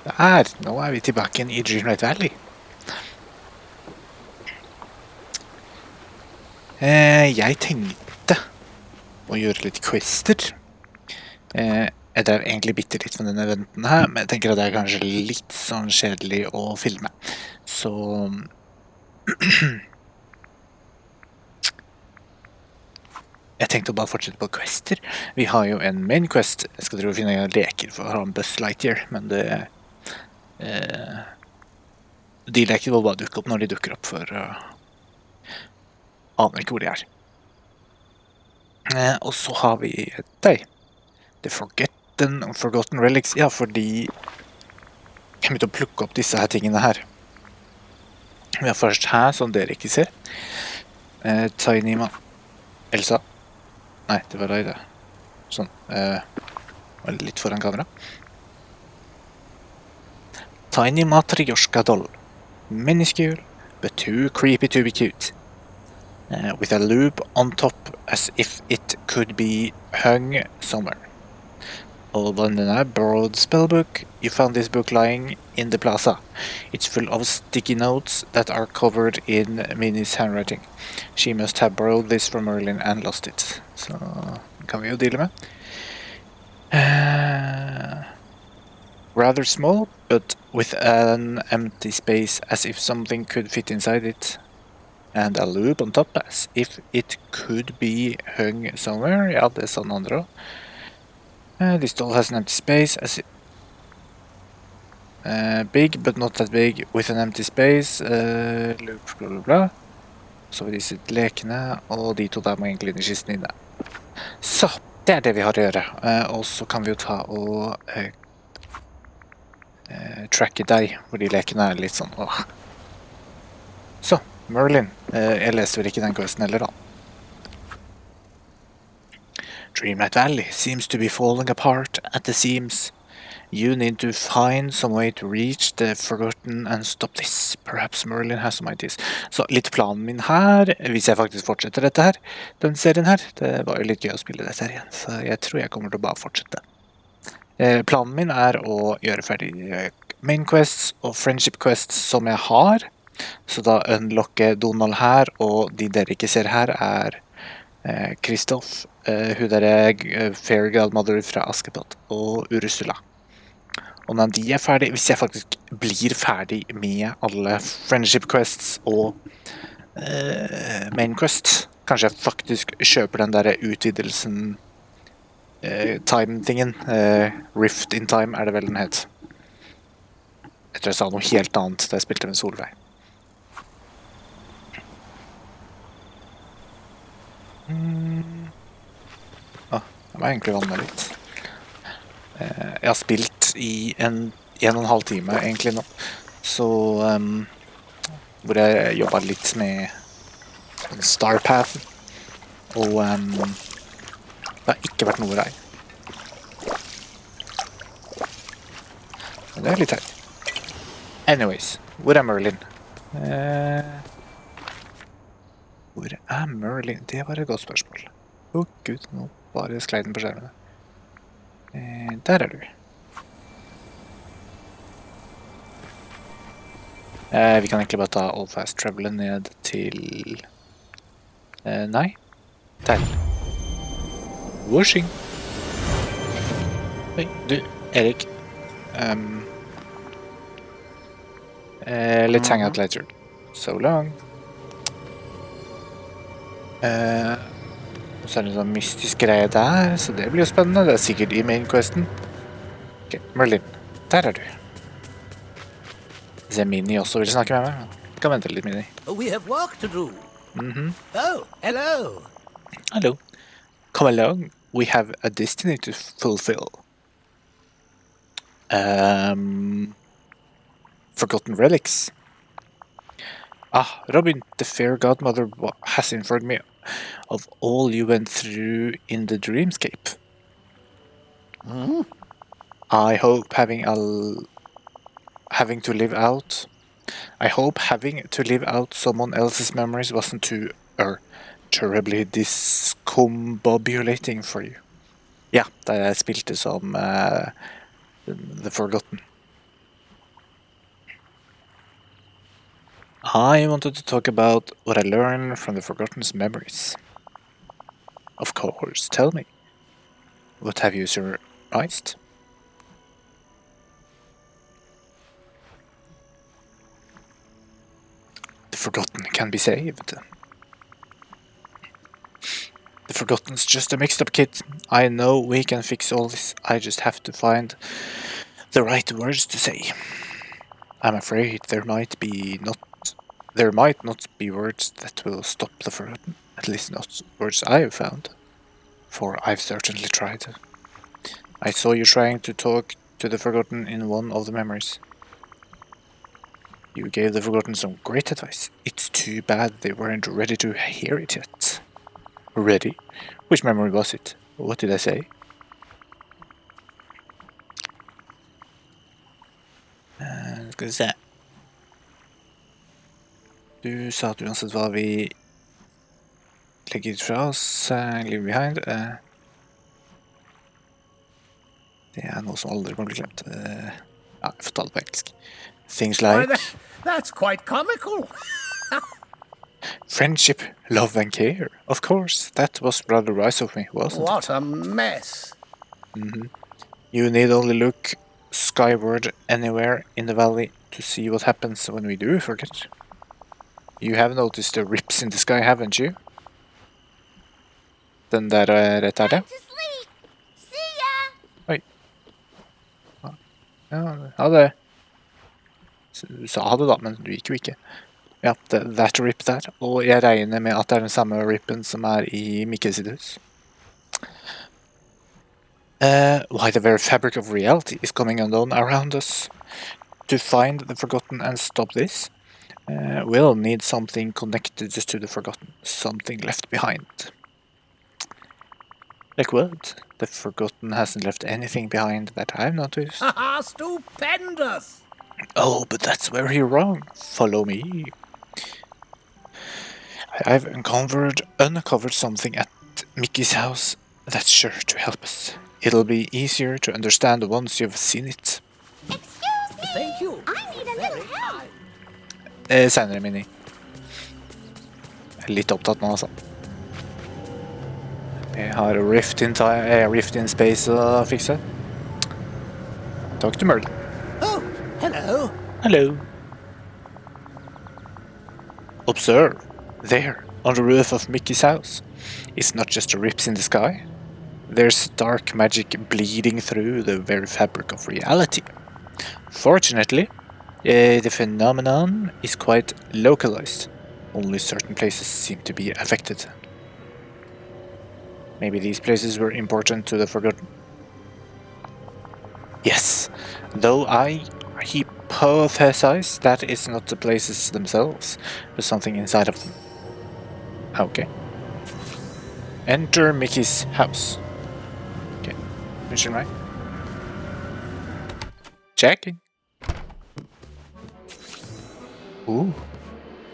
Nå vi tilbake igjen I Dreamlight Valley. Jeg tenkte å gjøre litt quester. Jeg drev egentlig bitte litt med denne eventen her, men jeg tenker at det kanskje litt sånn kjedelig å filme. Så jeg tenkte å bare fortsette på quester. Vi har jo en main quest. Jeg skal drive og finne leker for å ha en Buzz Lightyear, men det de leker vil bare dukke opp når de dukker opp, for aner ikke hvor de er. Og så har vi deg. The Forgotten Relics. Ja, fordi jeg begynte å plukke opp disse her tingene her. Vi har først her, som dere ikke ser. Tiny Ma... Elsa. Nei, det var deg det. Sånn. Litt foran kamera. Tiny Matryoshka doll. Minuscule, but too creepy to be cute. With a loop on top as if it could be hung somewhere. Og den er borrowed spellbook. You found this book lying in the plaza. It's full of sticky notes that are covered in Minnie's handwriting. She must have borrowed this from Merlin and lost it. Så kan vi jo deale med. Rather small, but with an empty space as if something could fit inside it. And a loop on top as if it could be hung somewhere. Ja, det sånn andre også. This doll has an empty space as big, but not that big, with an empty space. Loop, bla bla bla. Så har vi disse lekene, og de to der må egentlig inn I kisten inne. Så, det det vi har å gjøre. Og så kan vi jo ta og tracke deg, hvor de lekene litt sånn, åh. Så, Merlin. Jeg leste vel ikke den questen heller da. Dreamlight Valley seems to be falling apart at the seams. You need to find some way to reach the Forgotten and stop this. Perhaps Merlin has some ideas. Så litt planen min her, hvis jeg faktisk fortsetter dette her, den serien her, det var jo litt gøy å spille dette her igjen, så jeg tror jeg kommer til å bare fortsette. Planen min å gjøre ferdig main quests og friendship quests som jeg har, så da unlocker Donald her, og de dere ikke ser her Kristoff, hun Fairy Godmother fra Askepott, og Ursula. Og når de ferdig, hvis jeg faktisk blir ferdig med alle friendship quests og main quests, kanskje jeg faktisk kjøper den der utvidelsen time-tingen. Rift in Time det vel den het. Jeg tror jeg sa noe helt annet da jeg spilte med Solveig. Jeg må egentlig vanne meg litt. Jeg har spilt I en og en halv time egentlig nå. Så hvor jeg jobbet litt med Star Path. Og det har ikke vært noe rei. Men det litt her. Anyways, hvor Merlin? Hvor Merlin? Det var et godt spørsmål. Gud, nå bare sklei den på skjermene. Der du. Vi kan egentlig bare ta all fast travelet ned til... nei. Der. Washing. Hei, du, Erik. Let's hang out later. So long. Og så det en sånn mystisk greie der, så det blir jo spennende. Det sikkert I main questen. Ok, Merlin, der du. Se Minnie også vil snakke med meg. Jeg kan vente litt, Minnie. We have work to do. Oh, hello. Hello. Come along. We have a destiny to fulfill. Forgotten relics. Robin, the fair godmother has informed me of all you went through in the dreamscape. I hope having to live out someone else's memories wasn't too terribly discombobulating for you. Ja, da jeg spilte som The Forgotten. I wanted to talk about what I learned from the Forgotten's memories. Of course, tell me. What have you surmised? The Forgotten can be saved. The Forgotten's just a mixed up kid. I know we can fix all this. I just have to find the right words to say. I'm afraid there might not be words that will stop the Forgotten. At least not words I have found. For I've certainly tried. I saw you trying to talk to the Forgotten in one of the memories. You gave the Forgotten some great advice. It's too bad they weren't ready to hear it yet. Ready? Which memory was it? What did I say? Skal vi se. Du sa at uansett hva vi legger fra oss, leave behind, det er noe som aldri må bli glemt. Ja, jeg får ta det på engelsk. Things Why, like that's quite comical. friendship, love and care. Of course, that was rather wise of me, wasn't it? What a mess. You need only look skyward anywhere in the valley to see what happens when we do forget. You have noticed the rips in the sky, haven't you? Den der rett her, det. To sleep. See ya. Ja, ha det. Du sa ha det da, men du gikk jo ikke. Ja, that rip der. Og jeg regner med at det er den samme rippen som er i Mikkels sitt hus. Why the very fabric of reality is coming undone around us. To find the Forgotten and stop this, we'll need something connected to the Forgotten. Something left behind. Like what? The Forgotten hasn't left anything behind that I've noticed. Haha, stupendous. Oh, but that's very wrong. Follow me. I've uncovered something at Mickey's house that's sure to help us. It'll be easier to understand once you've seen it. Excuse me. Thank you. I need a little help. Senere, Minnie. Jeg er litt opptatt nå, altså. Jeg har Rift in Space å fikse. Takk til Merlin. Oh, hello. Hello. Observe. There, on the roof of Mickey's house. It's not just the rips in the sky. There's dark magic bleeding through the very fabric of reality. Fortunately, the phenomenon is quite localized. Only certain places seem to be affected. Maybe these places were important to the Forgotten. Yes, though I hypothesize that it's not the places themselves, but something inside of them. Okay. Enter Mickey's house. Okay, mission right. Checking.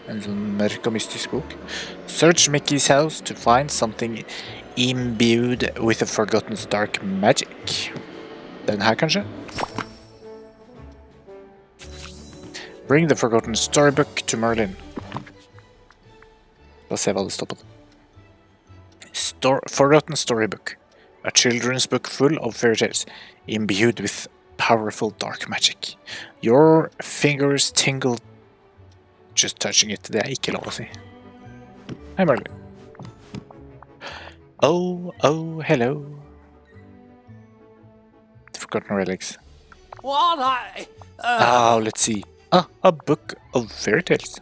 En sånn mørk og mystisk bok. Search Mickey's house to find something imbued with the Forgotten's dark magic. Den her, kanskje? Bring the Forgotten Storybook to Merlin. La oss se hva det står på det. Forgotten Storybook. A children's book full of fairy tales, imbued with powerful dark magic. Your fingers tingle just touching it. Det er ikke lov å si. Hei, Merlin. Oh, hello. The Forgotten Relics. What Let's see. A book of fairy tales.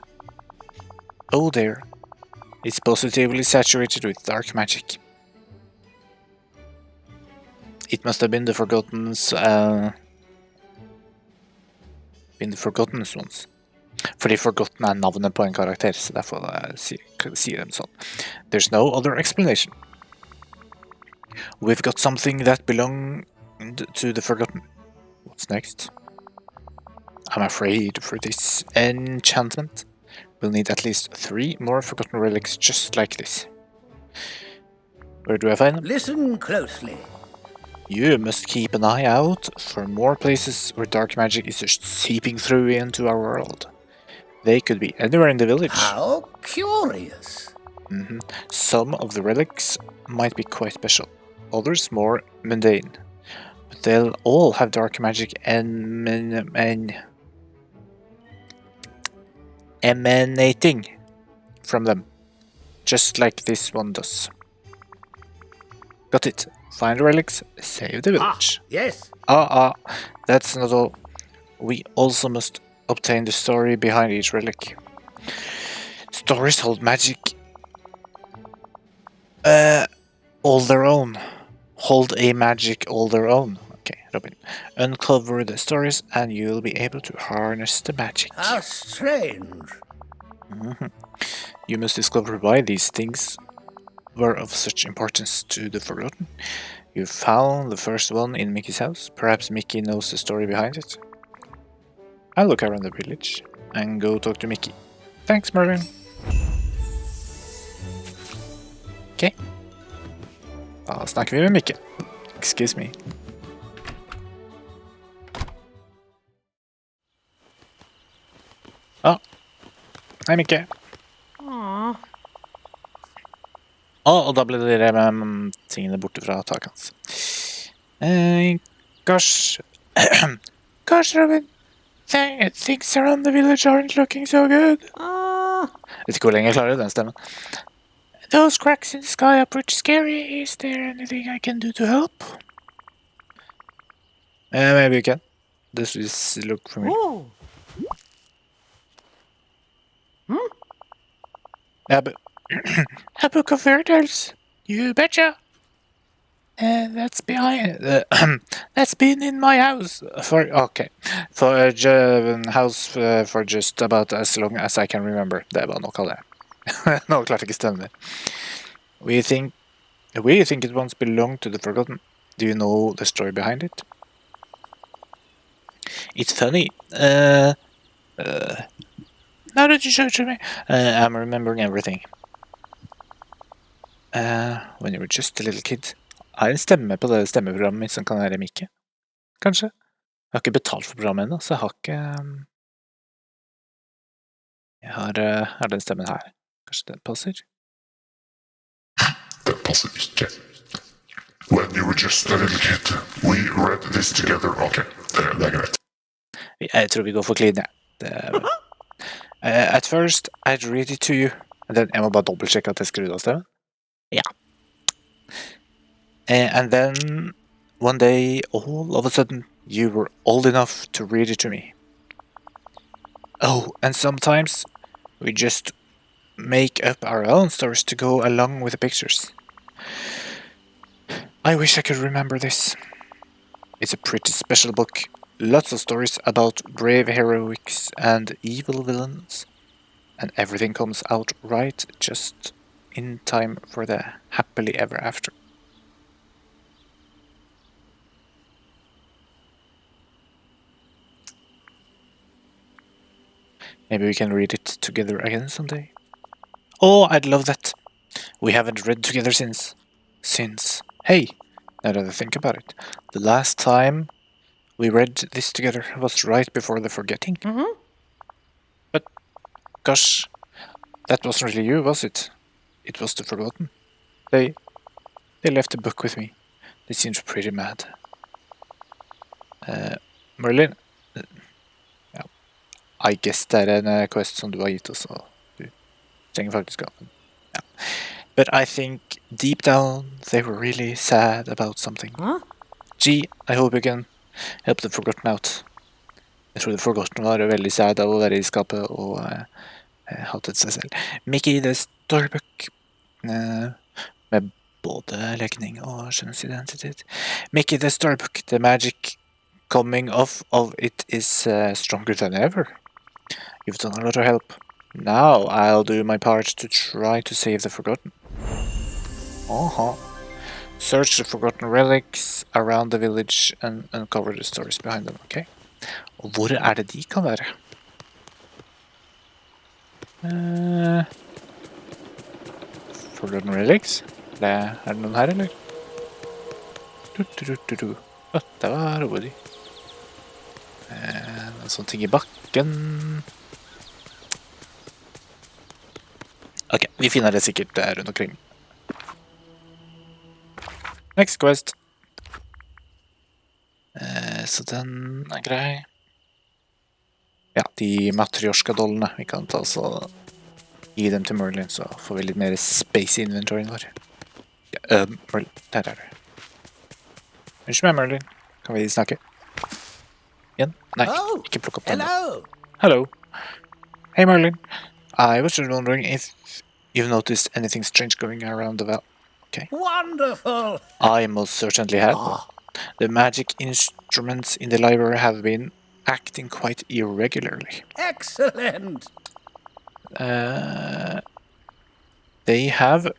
Oh, there. It's positively saturated with dark magic. It must have been the Forgotten's ones. Fordi Forgotten er navnet på en karakter, så derfor sier de sånn. There's no other explanation. We've got something that belonged to the Forgotten. What's next? I'm afraid for this enchantment, we'll need at least 3 more Forgotten relics just like this. Where do I find them? Listen closely. You must keep an eye out for more places where dark magic is just seeping through into our world. They could be anywhere in the village. How curious. Some of the relics might be quite special, others more mundane. But they'll all have dark magic emanating from them, just like this one does. Got it. Find the relics, save the village. Yes. That's not all. We also must obtain the story behind each relic. Stories hold magic all their own. Hold a magic all their own. Okay, Robin. Uncover the stories and you'll be able to harness the magic. How strange. You must discover why these things were of such importance to the Forgotten. You found the first one in Mickey's house. Perhaps Mickey knows the story behind it. I'll look around the village and go talk to Mickey. Thanks, Merlin. Ok. Da snakker vi med Mickey. Excuse me. Hei, Mickey. Og da ble det tingene borte fra taket hans. Gosh, Robin. Things around the village aren't looking so good. Vet ikke hvor lenge jeg klarer den stemmen. Those cracks in the sky are pretty scary. Is there anything I can do to help? Maybe you can. Does this look familiar? A book of fairy tales. You betcha. That's been in my house for for just about as long as I can remember. Det var noe av det. Nå klarte jeg ikke stemmen min. We think it once belonged to the Forgotten. Do you know the story behind it? It's funny. Now that you show it to me, I'm remembering everything. When you were just a little kid. Har en stemme på det stemmeprogrammet mitt som kan være Mikke? Kanskje? Jeg har ikke betalt for programmet ennå, så jeg har ikke... Jeg har den stemmen her. Kanskje den passer? Den passer ikke. When you were just a little kid, we read this together. Ok, det greit. Jeg tror vi går for clean, ja. At first, I'd read it to you. Jeg må bare dobbeltsjekke at jeg skrudde av stemmen. Ja. And then, one day, all of a sudden, you were old enough to read it to me. Oh, and sometimes, we just make up our own stories to go along with the pictures. I wish I could remember this. It's a pretty special book. Lots of stories about brave heroics and evil villains. And everything comes out right just in time for the happily ever after. Maybe we can read it together again someday. Oh, I'd love that. We haven't read together since. Hey, now that I think about it, the last time we read this together was right before the forgetting. But, gosh, that wasn't really you, was it? It was the Forgotten. They left the book with me. They seemed pretty mad. Merlin, I guess det en quest som du har gitt oss, og du trenger faktisk av den. Ja. But I think deep down they were really sad about something. Gee, I hope you can help the Forgotten out. Jeg tror the Forgotten var veldig sad av å være i skapet og hatet seg selv. Mickey the Storybook med både legning og kjønnsidentitet. Mickey the Storybook, the magic coming off of it is stronger than ever. You've done a lot of help. Now I'll do my part to try to save the Forgotten. Search the Forgotten relics around the village and uncover the stories behind them, okay? Og hvor det de kan være? Forgotten relics? Det noen her, eller? Der var Woody. Noen sånne ting i bakken. Vi finner det sikkert rundt omkring. Next quest. Så den er grei. Ja, de matryoshka-dollene. Vi kan ta oss og gi dem til Merlin, så får vi litt mer space i inventoryen vår. Ja, Merlin, der er du. Unnskyld meg, Merlin. Kan vi snakke? Igjen? Nei, Oh, ikke plukk opp den. hello. Hello. Hey, Merlin. I was just wondering if you've noticed anything strange going around the valley. Okay. Wonderful. I most certainly have. The magic instruments in the library have been acting quite irregularly. Excellent. They have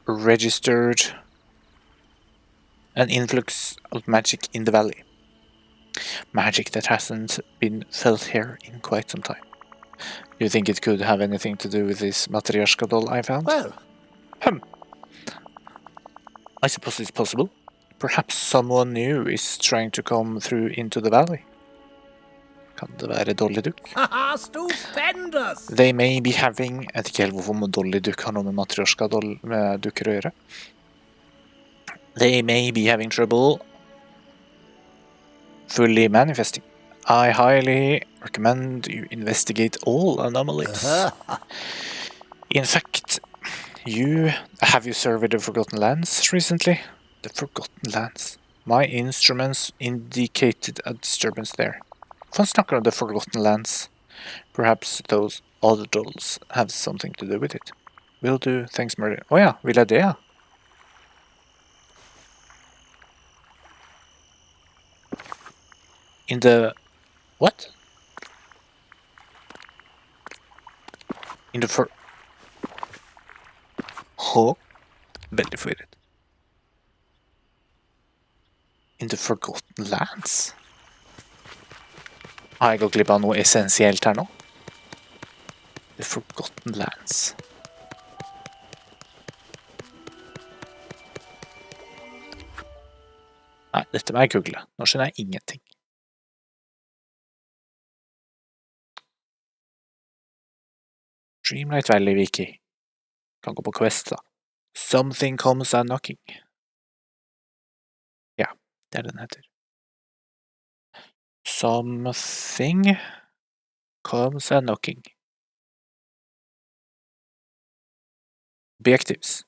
registered an influx of magic in the valley. Magic that hasn't been felt here in quite some time. Do you think it could have anything to do with this Matryoshka doll I found? Well, I suppose it's possible. Perhaps someone new is trying to come through into the valley. Kan det være Dolly Duck? haha, stupendous. They may be having... Jeg vet ikke helt hvorfor Dolly Duck har noe med Matryoshka med dukker å gjøre. They may be having trouble fully manifesting. I highly recommend you investigate all anomalies. In fact, have you surveyed the Forgotten Lands recently? The Forgotten Lands. My instruments indicated a disturbance there. Fan snakker om The Forgotten Lands. Perhaps those other dolls have something to do with it. Will do, thanks Merlin. Ja, vil jeg det, ja? In the... What? In the Veldig forvirret. In the Forgotten Lands? Har jeg gått glipp av noe essensielt her nå? The Forgotten Lands. Nei, dette må jeg google. Nå skjønner jeg ingenting. Dreamlight Valley Wiki. Kan gå på Quest, da. Something comes a knocking. Ja, det er den heter. Something comes a knocking. Objectives.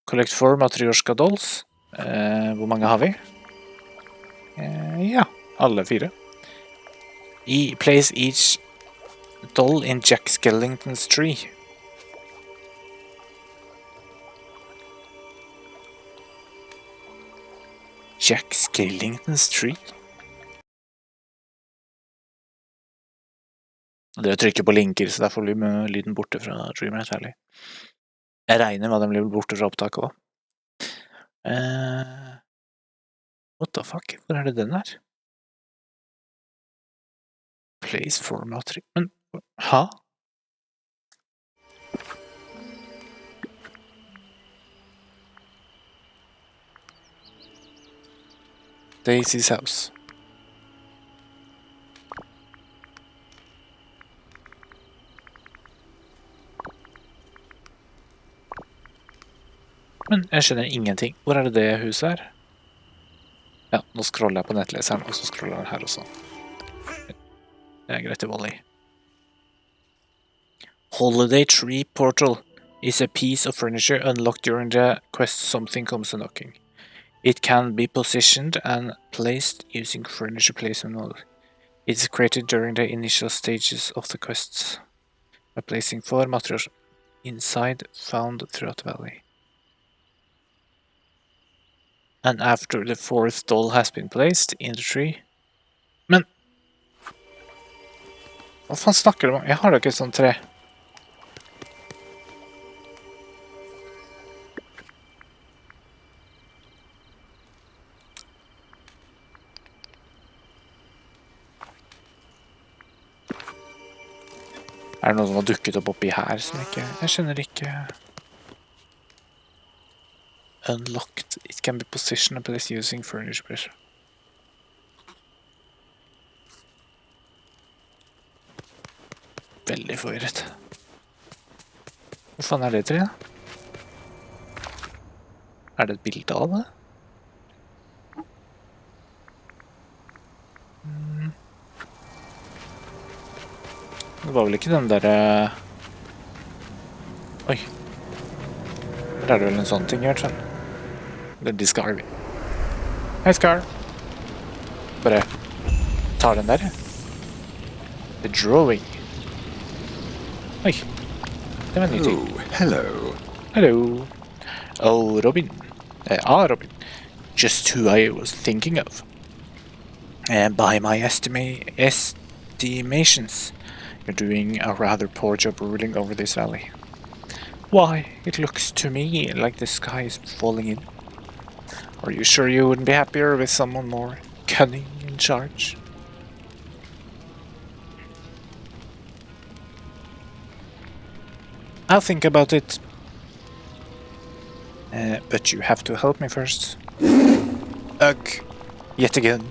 Collect 4 Matryoshka dolls. Hvor mange har vi? Ja, alle 4. Place each doll in Jack Skellington's tree. Jack Skellington's tree? Det trykker på linker, så derfor blir lyden borte fra Dreamlight Valley. Jeg regner med at den blir borte fra opptaket også. What the fuck? Hvor er det den her? Place format... Men... Hæ? Daisy's house. Men jeg skjønner ingenting. Hvor er det huset her? Ja, nå scroller jeg på nettleseren, og så scroller jeg her også. Det er greit til volley. Holiday Tree Portal is a piece of furniture unlocked during the quest Something Comes a Knocking. It can be positioned and placed using furniture placement mode. It is created during the initial stages of the quests by placing 4 materials inside found throughout the valley. And after the 4th doll has been placed in the tree. Men hva faen snakker du om? Jeg har da ikke et sånt tre. Er det noe som har dukket opp oppi her som ikke... Jeg skjønner ikke... Unlocked. It can be positioned and placed using furniture pressure. Veldig forvirret. Hva faen er det til, da? Er det et bilde av det? Det var vel ikke den der... Oi. Der er det vel en sånn ting, gjør sånn. Det discard vi. Hei, Scar. Bare tar den der. The drawing. Oi. Det var en ny ting. Oh, hello. Hello. Oh, Robin. Robin. Just who I was thinking of. By my estimations, you're doing a rather poor job ruling over this valley. Why, it looks to me like the sky is falling in. Are you sure you wouldn't be happier with someone more cunning in charge? I'll think about it. But you have to help me first. Ugh. Yet again,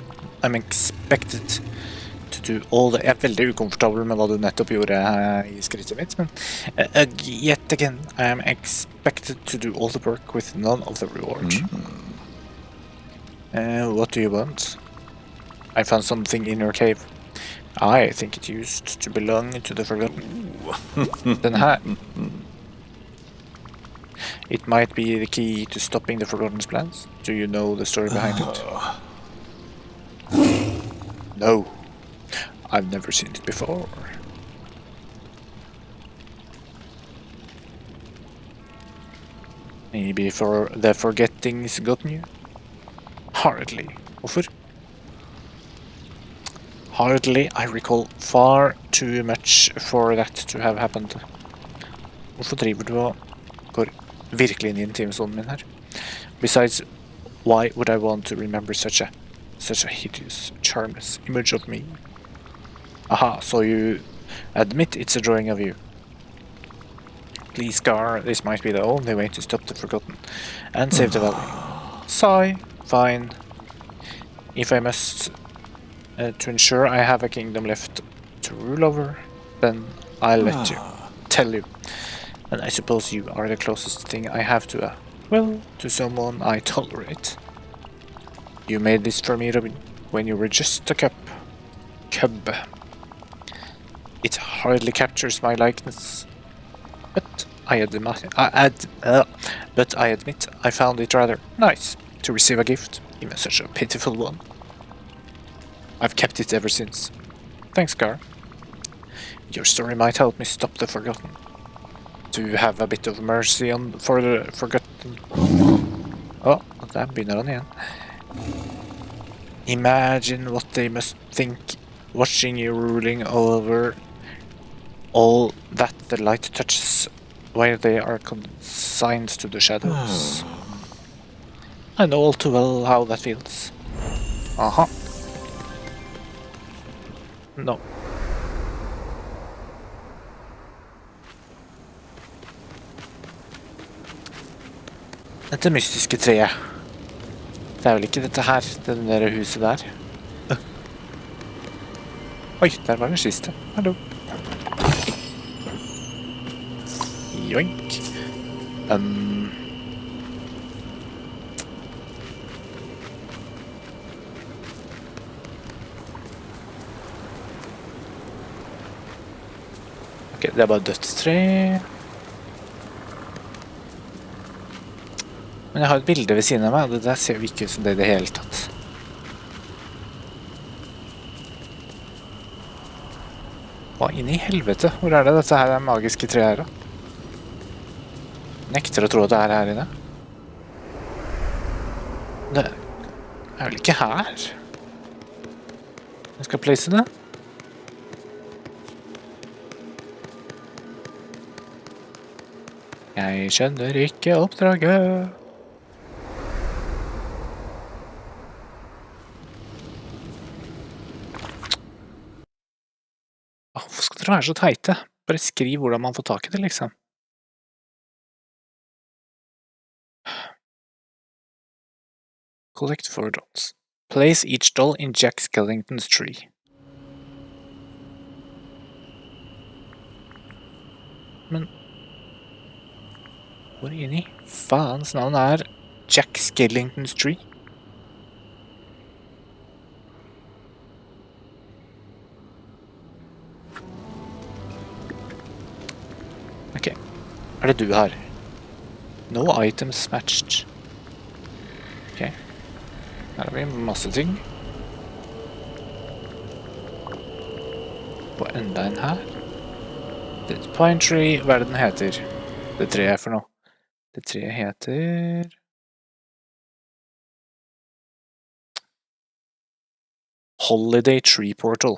I'm expected to do all the... Jeg er veldig ukomfortabel med hva du nettopp gjorde I skrittet mitt, men... yet again, I am expected to do all the work with none of the reward. What do you want? I found something in your cave. I think it used to belong to the Forgotten. Den her. It might be the key to stopping the Forgotten's plans. Do you know the story behind it? No. I've never seen it before. Maybe for the forgetting's gotten you? Hardly. Hvorfor? Hardly. I recall far too much for that to have happened. Hvorfor driver du og går virkelig inn I intimzonen min her? Besides, why would I want to remember such a hideous, charmless image of me? Aha, so you admit it's a drawing of you. Please, Scar, this might be the only way to stop the Forgotten and save the valley. Sigh. Fine. If I must, to ensure I have a kingdom left to rule over, then I'll let you. Tell you. And I suppose you are the closest thing I have to to someone I tolerate. You made this for me, Robin, when you were just a cub. It hardly captures my likeness, but I admit I found it rather nice to receive a gift, even such a pitiful one. I've kept it ever since. Thanks, Gar. Your story might help me stop the Forgotten. To have a bit of mercy for the Forgotten. Oh, der begynner han igjen. Imagine what they must think watching you ruling over all that the light touches while they are consigned to the shadows. I know all too well how that feels. Aha. No. Dette mystiske treet. Det er vel ikke dette her, det der huset der. Oi, der var den siste. Hallo. Joink. Ok, det er bare dødstre. Men jeg har et bilde ved siden av meg, og det der ser jo ikke ut som det I det hele tatt. Hva inn I helvete? Hvor er det dette her magiske treet her da? Nekter å tro at det her inne. Det er vel ikke her? Jeg skal place det. Jeg skjønner ikke oppdraget. Hvorfor skal dere være så teite? Bare skriv hvordan man får tak I det, liksom. Collect 4 dolls. Place each doll in Jack Skellington's tree. Men Hvor inni faens navn Jack Skellington's Tree? Ok, det du her? No items matched. Ok, her har vi masse ting. På enda en her. Det Pine Tree, hva det den heter? Det treet for noe. Det treet heter... Holiday Tree Portal.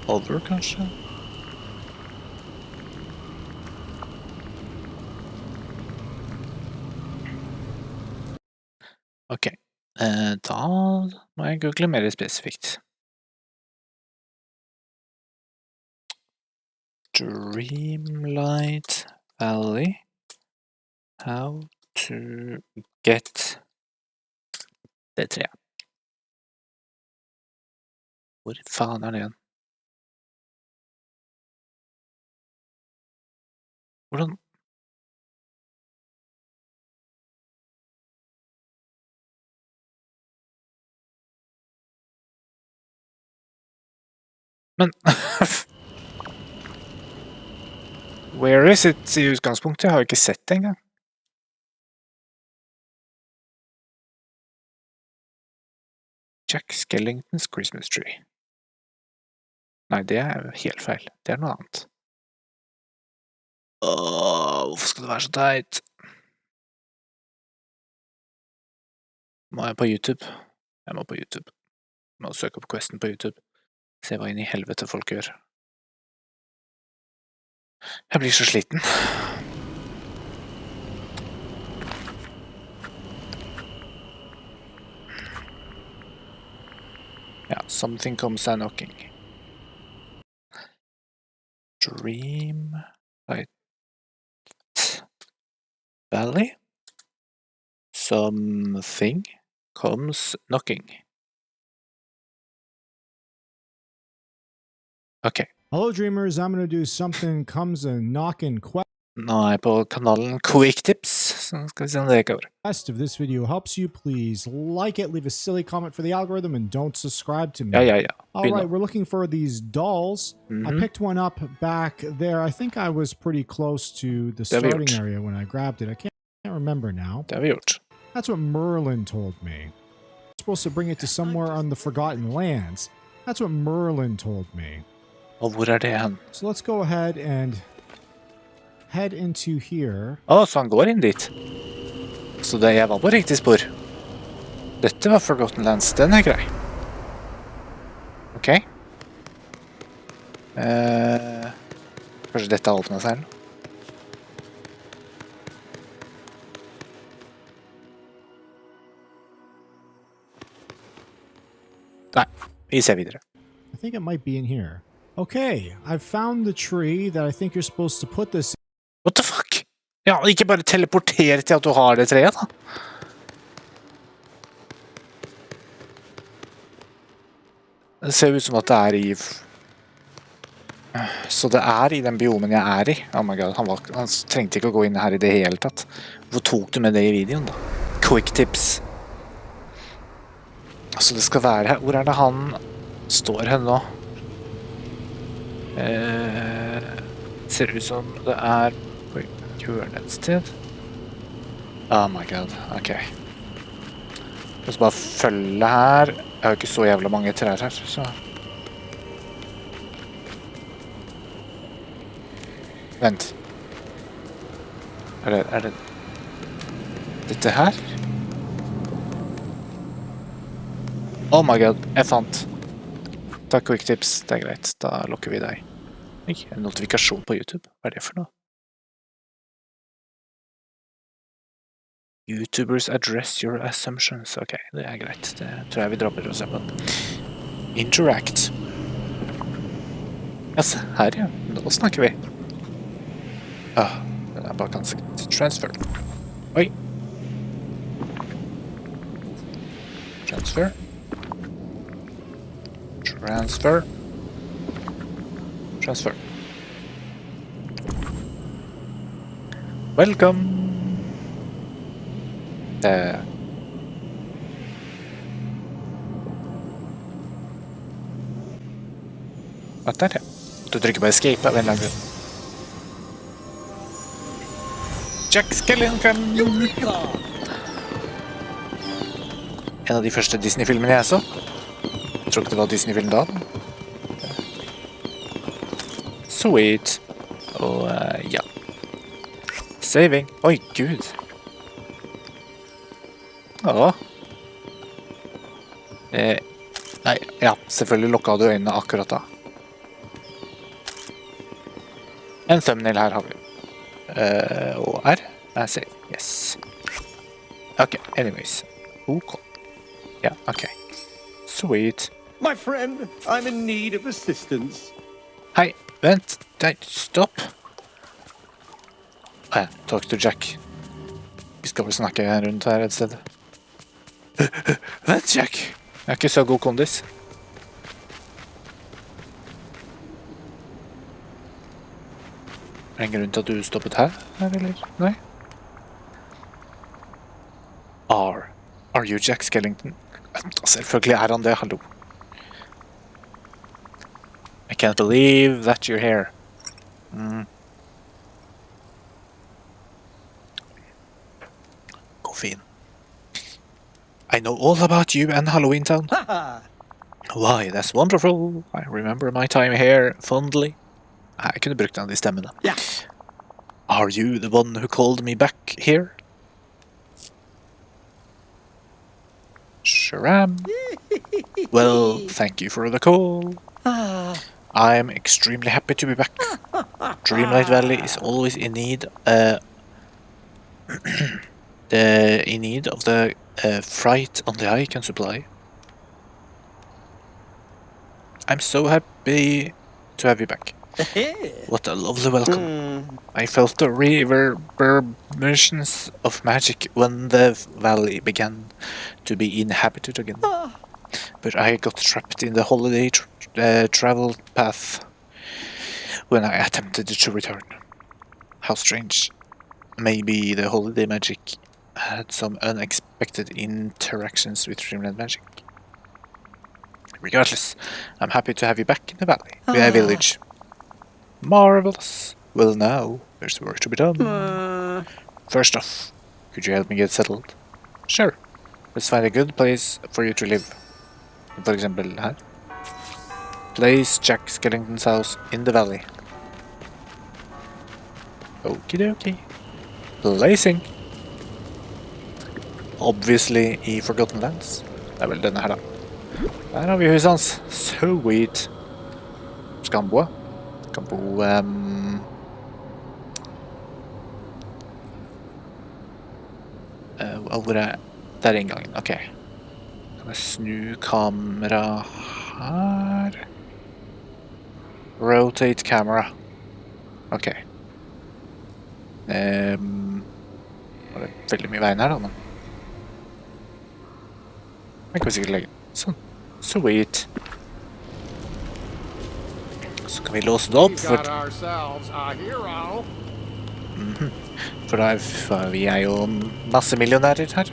Over, kanskje? Ok, da må jeg google mer spesifikt. Dreamlight Valley. How to get det treet. Hvor faen det igjen? Hvordan? Men... Where is it I utgangspunktet? Jeg har jo ikke sett det engang. Jack Skellington's Christmas Tree. Nei, det helt feil. Det noe annet. Hvorfor skal det være så teit? Må jeg på YouTube? Jeg må på YouTube. Jeg må søke opp questen på YouTube. Se hva inn I helvete folk gjør. Jeg blir så sliten. Ja, something comes a knocking. Dreamlight Valley. Something comes knocking. Okay. Hello dreamers, I'm going to do something comes a knockin' Nå jeg på kanalen Quick Tips, så skal vi se om det går. If this video helps you, please like it, leave a silly comment for the algorithm, and don't subscribe to me. Ja. All right, we're looking for these dolls. I picked one up back there. I think I was pretty close to the starting area when I grabbed it. I can't remember now. Det har vi gjort. That's what Merlin told me. I'm supposed to bring it to somewhere on the Forgotten Lands. That's what Merlin told me. Og hvor det hen? So let's go ahead and head into here. Så han går inn dit. Så det jeg var på riktig spor. Dette var Forgotten Lands, den grei. Ok. Kanskje dette åpnet seg her? Nei, vi ser videre. I think it might be in here. Okay, I've found the tree that I think you're supposed to put this in. What the fuck? Ja, ikke bare teleportere til at du har det treet, da. Det ser ut som at det I... Så det I den biomen jeg I. Oh my god, han trengte ikke å gå inn her I det hele tatt. Hvor tok du med det I videoen, da? Quick tips. Altså, det skal være her. Hvor det han står hen nå? Ser ut som det på hjørnet et sted. Oh my god, ok. La oss bare følge her. Jeg har jo ikke så jævla mange trær her, så... Vent. Det... Dette her? Oh my god, jeg fant. Takk, quick tips. Det greit. Da lukker vi deg. En notifikasjon på YouTube. Hva det for noe? YouTubers address your assumptions. Ok, det greit. Det tror jeg vi dropper å se på. Interact. Ja, se her ja. Nå snakker vi. Den er bare ganske transfer. Oi. Transfer. Transfer. Transfer. Welcome. Hva er det? Du trykker på escape av en eller annen grunn. Jack Skellington! En av de første Disney-filmene jeg så. Jeg tror ikke det var Disney-film da. Sweet. Og ja. Saving. Oi, Gud. Nei, ja, selvfølgelig lukket du øynene akkurat da. En thumbnail her har vi. Og R. I see. Yes. Okay, anyways. OK. Yeah, okay. Sweet. My friend, I'm in need of assistance. Hei, vent. Nei, stopp. Talk to Jack. Vi skal vel snakke rundt her et sted. Vent, Jack. Jeg er ikke så god kondis. Er det en grunn til at du stoppet her, eller? Nei? Are you Jack Skellington? Selvfølgelig er han det, hallo. I can't believe that you're here. Koffein. I know all about you and Halloween Town. Why, that's wonderful. I remember my time here fondly. Jeg kunne brukt en av de stemmene. Yeah. Are you the one who called me back here? Sure am. Well, thank you for the call. I'm extremely happy to be back. Dreamlight Valley is always in need of the fright only I can supply. I'm so happy to have you back. What a lovely welcome. I felt the reverberations of magic when the valley began to be inhabited again. But I got trapped in the holiday travel path when I attempted to return. How strange. Maybe the holiday magic had some unexpected interactions with Dreamland magic. Regardless, I'm happy to have you back in the valley, village. Marvelous. Well, now there's work to be done. First off, could you help me get settled? Sure. Let's find a good place for you to live. For example, her. Place Jack Skellington's house in the valley. Okie dokie. Placing. Obviously i Forgotten Lands. Det er vel denne her da. Der har vi huset hans. Sweet. Skal han bo? Kan bo hvor er der er inngangen, ok. Kan jeg snu kamera her? Rotate camera. Ok. Det er veldig mye veien her da, men jeg kan sikkert legge den. Sånn. Sweet. Så kan vi låse det opp, for da vi er jo masse millionærer her.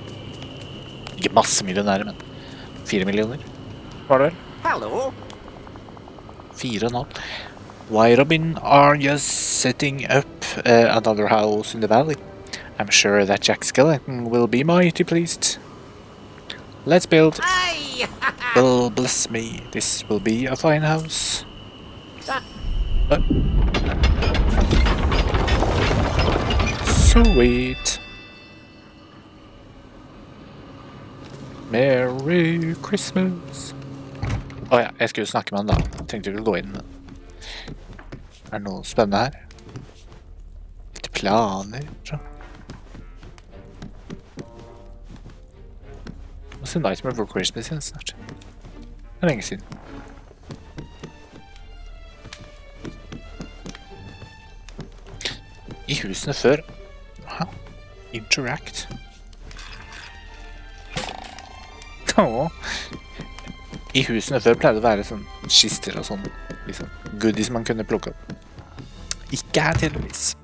Ikke masse millionærer, men 4 millioner. Var det vel? Hello. 4,5. Why, Robin, are you setting up another house in the valley? I'm sure that Jack Skellington will be mighty pleased. Let's build. Well, bless me, this will be a fine house. Sweet. Merry Christmas. Ja, jeg skulle snakke med han da. Jeg tenkte ikke å gå inn. Er det noe spennende her? Litt planer, tror jeg. Må se Nightmare for Christmas igjen snart. Det er lenge siden. I husene før... Hæ? Interact. I husene før pleide det å være sånn kister og sånn, liksom, goodies man kunne plukke opp. Ikke her tydeligvis.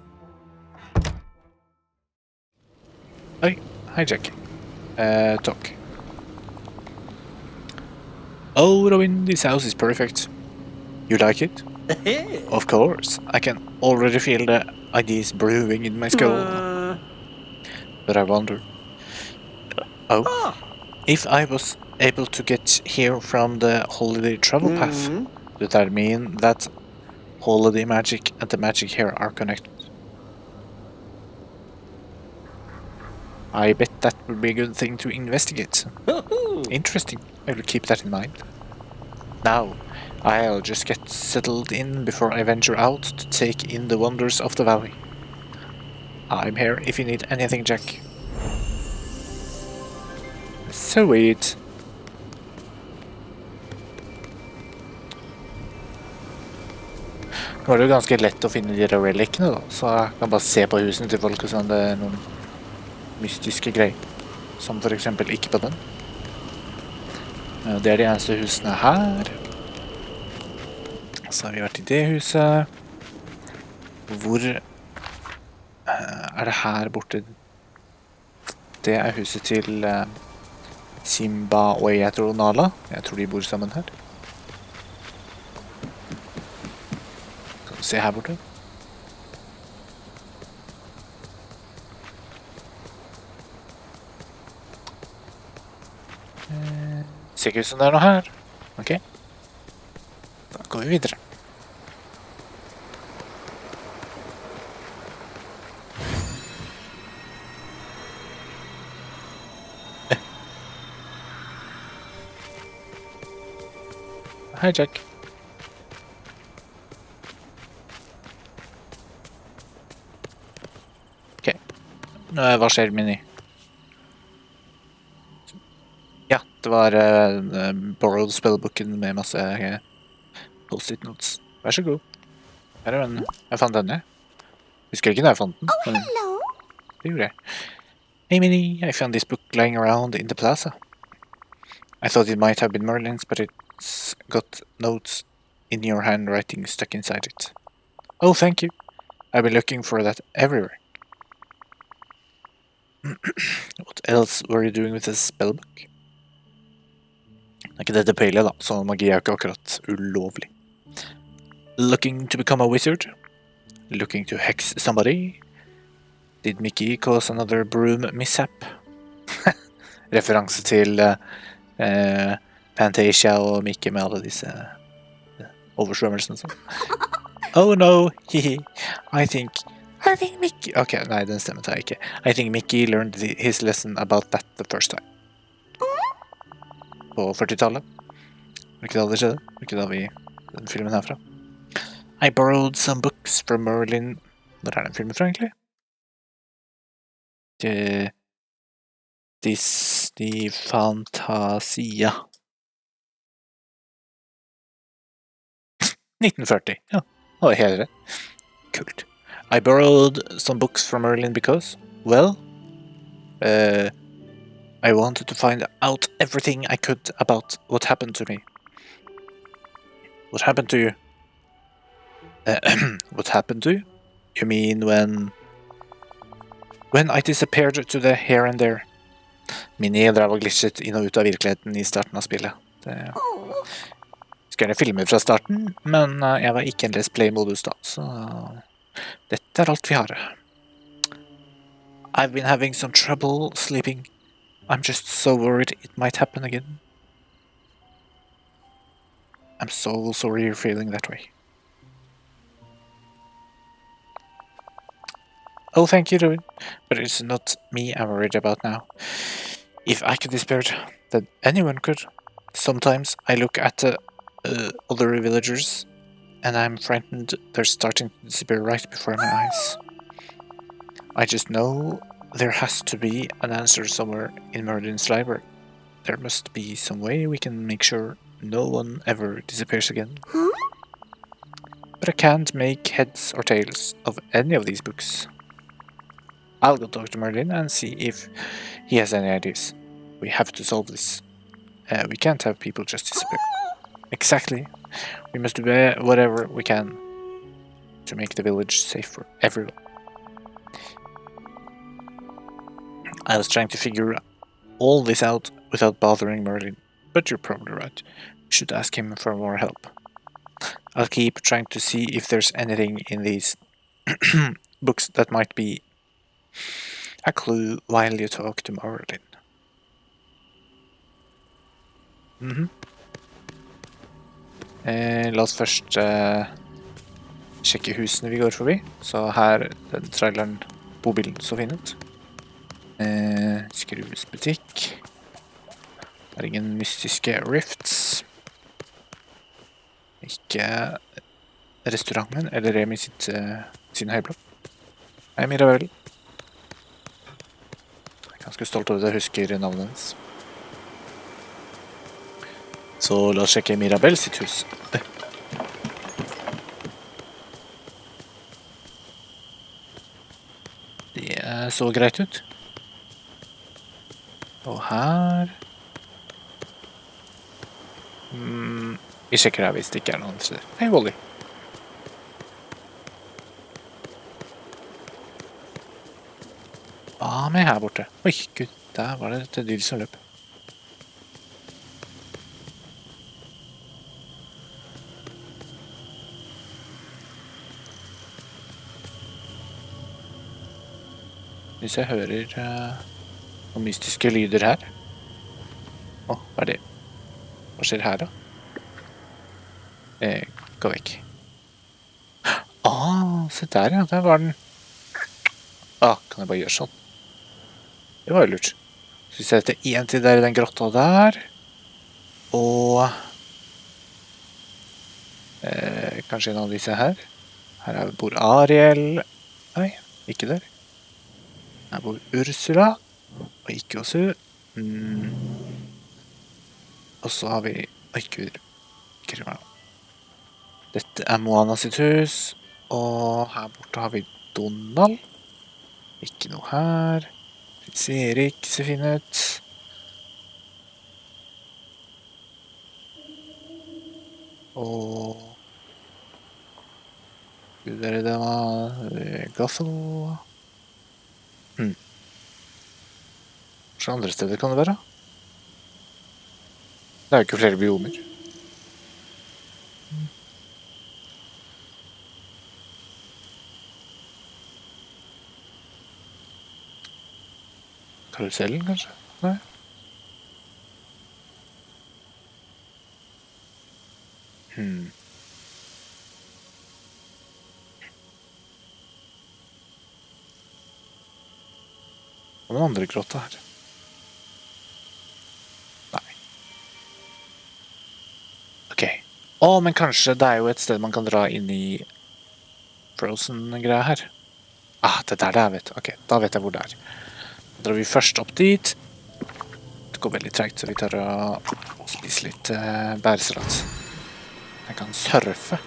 Oi, hei Jack. Talk. Oh, Robin, this house is perfect. You like it? Of course. I can already feel the ideas brewing in my skull. But I wonder... Oh, if I was able to get here from the holiday travel path, does that mean that holiday magic and the magic here are connected? I bet that would be a good thing to investigate. Interesting. I will keep that in mind. Now, I'll just get settled in before I venture out to take in the wonders of the valley. I'm here if you need anything, Jack. Sweet. Nå er det jo ganske lett å finne de relikene da, så jeg kan bare se på husene til folk og sånn, det er noen mystiske greier. Som for eksempel ikke på den. Det er de eneste husene her. Så har vi vært i det huset. Hvor er det her borte? Det er huset til Simba og jeg tror Nala. Jeg tror de bor sammen her. Kan du se her borte? Ser ikke ut som det er noe her. Ok. Da går vi videre. Hei, Jack. Ok. Hva skjer, Minnie? Ja, det var borrowed spellbooken med masse post-it notes. Vær så god. Her er den. Jeg fant denne. Husker ikke når jeg fant den. Oh, hello. Det gjorde jeg. Hey, Minnie, I found this book lying around in the plaza. I thought it might have been Merlin's, but it's got notes in your handwriting stuck inside it. Oh, thank you. I've been looking for that everywhere. What else were you doing with this spellbook? Det er ikke dette peilet da, så magi er ikke akkurat ulovlig. Looking to become a wizard? Looking to hex somebody? Did Mickey cause another broom mishap? Referanse til Fantasia og Mickey med alle disse oversvømmelsene sånn. Oh no, hihi, I think Mickey... Ok, nei, den stemmen tar jeg ikke. I think Mickey learned his lesson about that the first time. På 40-tallet. Var ikke da det skjedde? Var ikke da vi den filmen herfra? I borrowed some books from Merlin. Når er den filmen fra egentlig? Disney Fantasia. 1940. Ja, det var helt rett. Kult. I borrowed some books from Merlin because, well, I wanted to find out everything I could about what happened to me. What happened to you? What happened to you? You mean when I disappeared to the here and there? Minnie drev og glitchet inn og ut av virkeligheten i starten av spillet. Skulle gjerne filme fra starten, men jeg var ikke en Let's Play-modus da, så dette er alt vi har. I've been having some trouble sleeping. I'm just so worried it might happen again. I'm so sorry you're feeling that way. Oh, thank you, Ruin. But it's not me I'm worried about now. If I could despair, then anyone could. Sometimes I look at the other villagers, and I'm frightened they're starting to disappear right before my eyes. I just know there has to be an answer somewhere in Merlin's library. There must be some way we can make sure no one ever disappears again. But I can't make heads or tails of any of these books. I'll go talk to Merlin and see if he has any ideas. We have to solve this. We can't have people just disappear. Exactly. We must do whatever we can to make the village safe for everyone. I was trying to figure all this out without bothering Merlin, but you're probably right. We should ask him for more help. I'll keep trying to see if there's anything in these books that might be a clue while you talk to Merlin. La oss først sjekke husene vi går forbi. Så her, den traileren, bobilen så fin ut. Skruvesbutikk. Det er ingen mystiske rifts. Ikke restauranten, eller Remi sin høyblokk. Hei, Mirabel. Jeg er ganske stolt over at jeg husker navnet hennes. Så la oss sjekke Mirabel sitt hus. Det så greit ut. Og her... vi sjekker her hvis det ikke er noen steder. Hei, Wally. Hva med her borte? Oi, gud, der var det et dyr som løp. Hvis jeg hører noen mystiske lyder her. Hva er det? Hva skjer her da? Gå vekk. Se der ja, der var den. Kan jeg bare gjøre sånn? Det var jo lurt. Så vi setter en til der i den grotta der. Og... kanskje en av disse her. Her bor Ariel. Nei, ikke der. Her bor Ursula. Og ikke hos hun. Og så har vi... Oi, gud. Ikke det meg. Dette er Moana sitt hus. Og her borte har vi Donald. Ikke noe her. Prins Erik ser fin ut. Og... Gud, er det Gothel? Hvilke andre steder kan det være? Det er jo ikke flere biomer. Karusellen, kanskje? Nei. Og den andre grotta her. Nei. Ok. Men kanskje det er jo et sted man kan dra inn i Frozen-greia her. Det der det er, vet du. Ok, da vet jeg hvor det er. Da drar vi først opp dit. Det går veldig tregt, så vi tar og spiser litt bæresalat. Jeg kan surfe.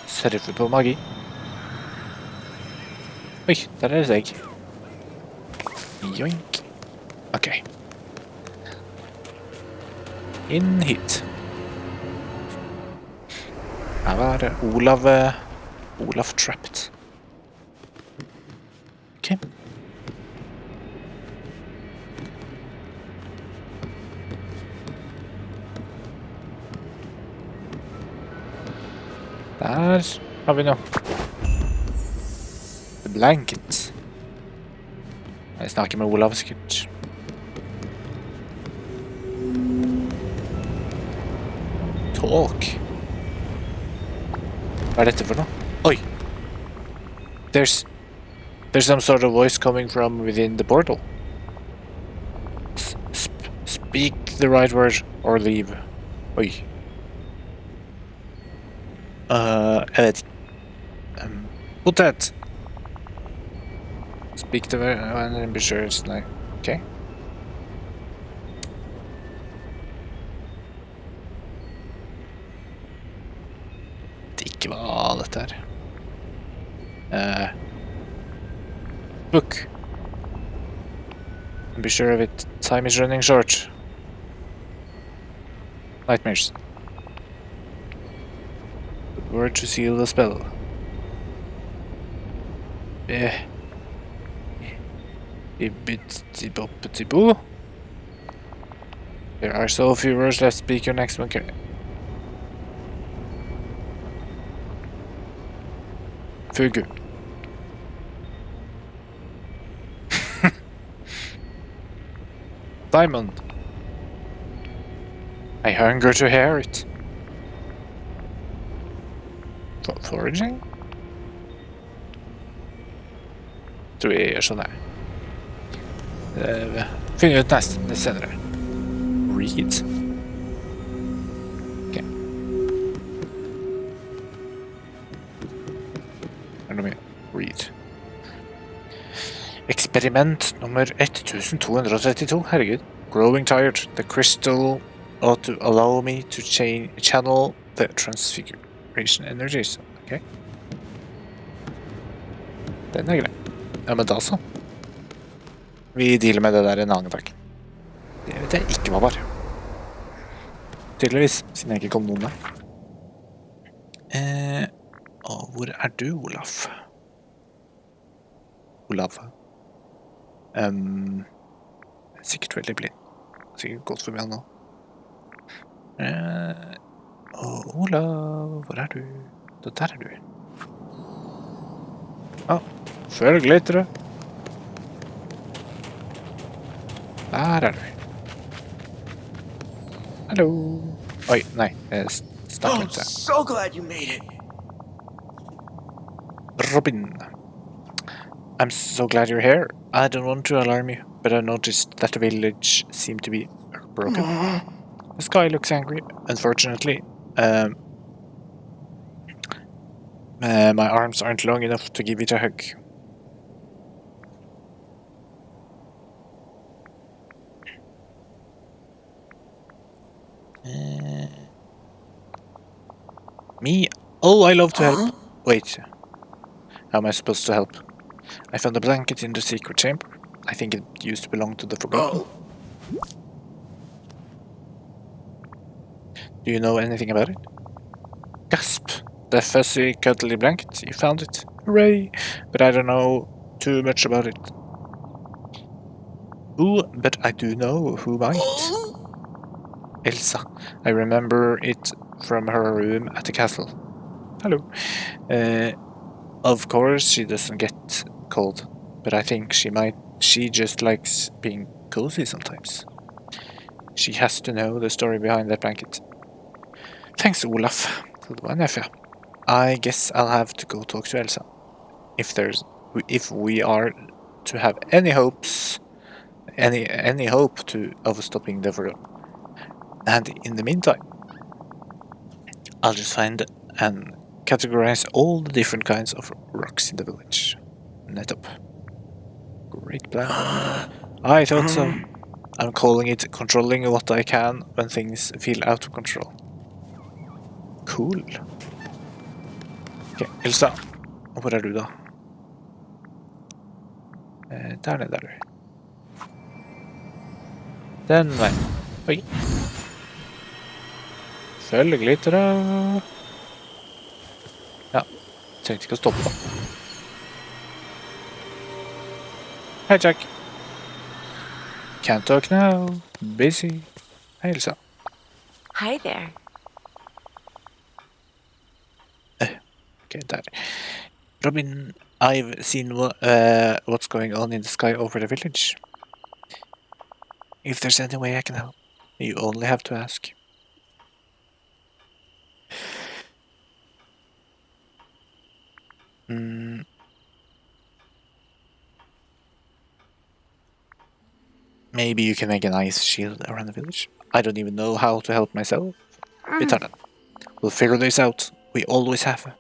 Surfe på magi. Oi, der er det seg. Joink. Ok. Inn hit. Her var Olaf trapped. Ok. Der har vi noe. The blanket. Jeg snakker med Olav sikkert. Talk. Hva er dette for noe? Oi! There's some sort of voice coming from within the portal. Speak the right word or leave. Oi. Jeg vet ikke. Potet! Speak the word and ambitious. Nei. Ok. Vet ikke hva dette er. Look. Be sure of it. Time is running short. Nightmares. The word to seal the spell. Ibbity-boppity-boo. There are so few words left. Speak your next one. Fugu. Diamond. I hunger to hear it. Foraging? Tror vi gjør sånn her. Finner ut det senere. Read. Ok. Er det noe mer? Read. Eksperiment nummer 1232. Herregud. Growing tired. The crystal ought to allow me to channel the transfiguration energies. Ok. Den er grei. Ja, men da så. Vi dealer med det der en annen dag. Det vet jeg ikke hva var. Tydeligvis, siden jeg ikke kom noen der. Og hvor er du, Olaf? Olav. Sikkert veldig blind. Sikkert gått forbi han nå. Olav, hvor er du? Der er du. Følg litt, du. Der er du. Hallo. Oi, nei, jeg stakk ut det. So glad you made it. Robin. I'm so glad you're here. I don't want to alarm you, but I noticed that the village seemed to be broken. The sky looks angry, unfortunately. My arms aren't long enough to give it a hug. Me? Oh, I love to help. Wait. How am I supposed to help? I found a blanket in the secret chamber. I think it used to belong to the Forgotten. Do you know anything about it? Gasp! The fuzzy, cuddly blanket. You found it. Hooray! But I don't know too much about it. Ooh, but I do know who might. Elsa. I remember it from her room at the castle. Hello. Of course she doesn't get cold, but I think she just likes being cozy sometimes. She has to know the story behind that blanket. Thanks, Olaf. I guess I'll have to go talk to Elsa. If we are to have any hopes, any hope of stopping the Forgotten. And in the meantime, I'll just find and categorize all the different kinds of rocks in the village. Nettopp. Great plan. I thought so. I'm calling it controlling what I can when things feel out of control. Cool. Ok, Elsa. Hvor er du da? Der nede er du. Den veien. Oi. Følg litt da. Ja, trengte ikke å stoppe da. Hei, Jack. Can't talk now. Busy. Hei, Elsa. Hi there. Okay, there. Robin, I've seen what's going on in the sky over the village. If there's any way I can help, you only have to ask. Maybe you can make an ice shield around the village. I don't even know how to help myself. Return. We'll figure this out. We always have.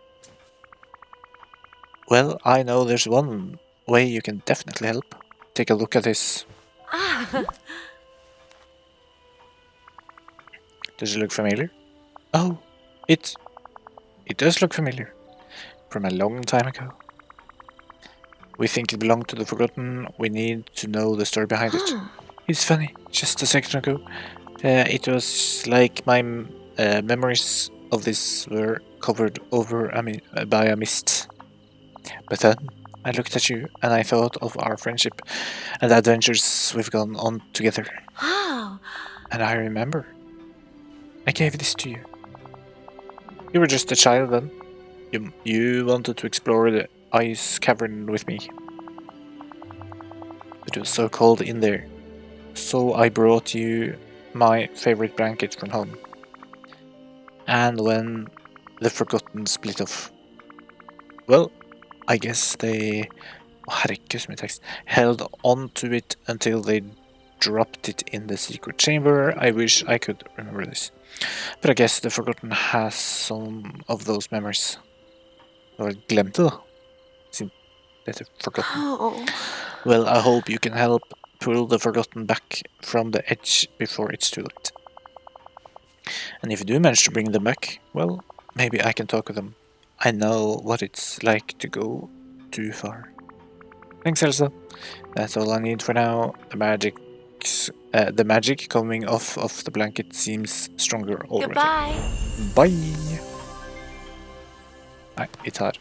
Well, I know there's one way you can definitely help. Take a look at this. Does it look familiar? Oh, it does look familiar. From a long time ago. We think it belonged to the Forgotten. We need to know the story behind it. It's funny. Just a second ago, it was like my memories of this were covered over by a mist. But then I looked at you and I thought of our friendship and the adventures we've gone on together. Wow. And I remember. I gave this to you. You were just a child then. You wanted to explore the ice cavern with me. But it was so cold in there. So I brought you my favorite blanket from home. And when the Forgotten split off, well, I guess they held on to it until they dropped it in the secret chamber. I wish I could remember this. But I guess the Forgotten has some of those memories. Or glemte, da. Siden det er Forgotten. Oh. Well, I hope you can help pull the Forgotten back from the edge before it's too late. And if you do manage to bring them back, well, maybe I can talk with them. I know what it's like to go too far. Thanks, Elsa. That's all I need for now. The magic coming off of the blanket seems stronger already. Goodbye. Bye! Nei, vi tar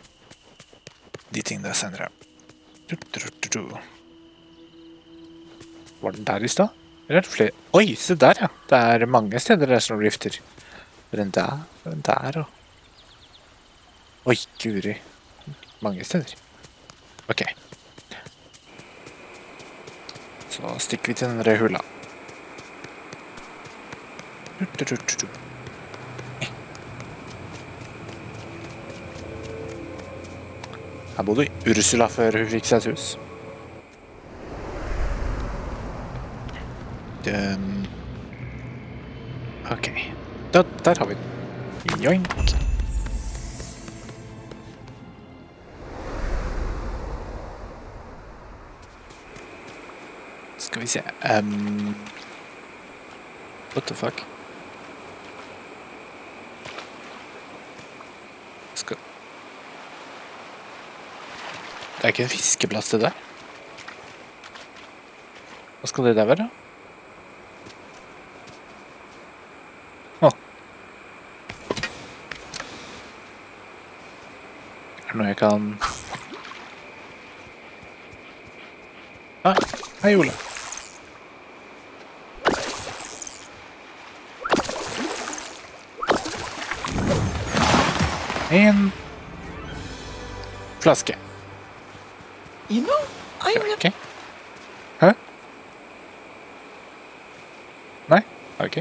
de tingene jeg sender her. Var den der i stad? Eller er det flere? Oi, se der, ja! Det er mange steder der som rifter. Den der, og... Oi, guri. Mange steder. Ok. Så stikker vi til den røde hula. Her bodde Ursula før hun fikk seg et hus. Ok. Der har vi den. Joink. Skal vi se. What the fuck? Det er ikke en fiskeplass det der. Hva skal det der være? Åh. Er det noe jeg kan... Ah, hei Ole. En flaske. You know, I'm not... Ok. Hæ? Nei? Ok.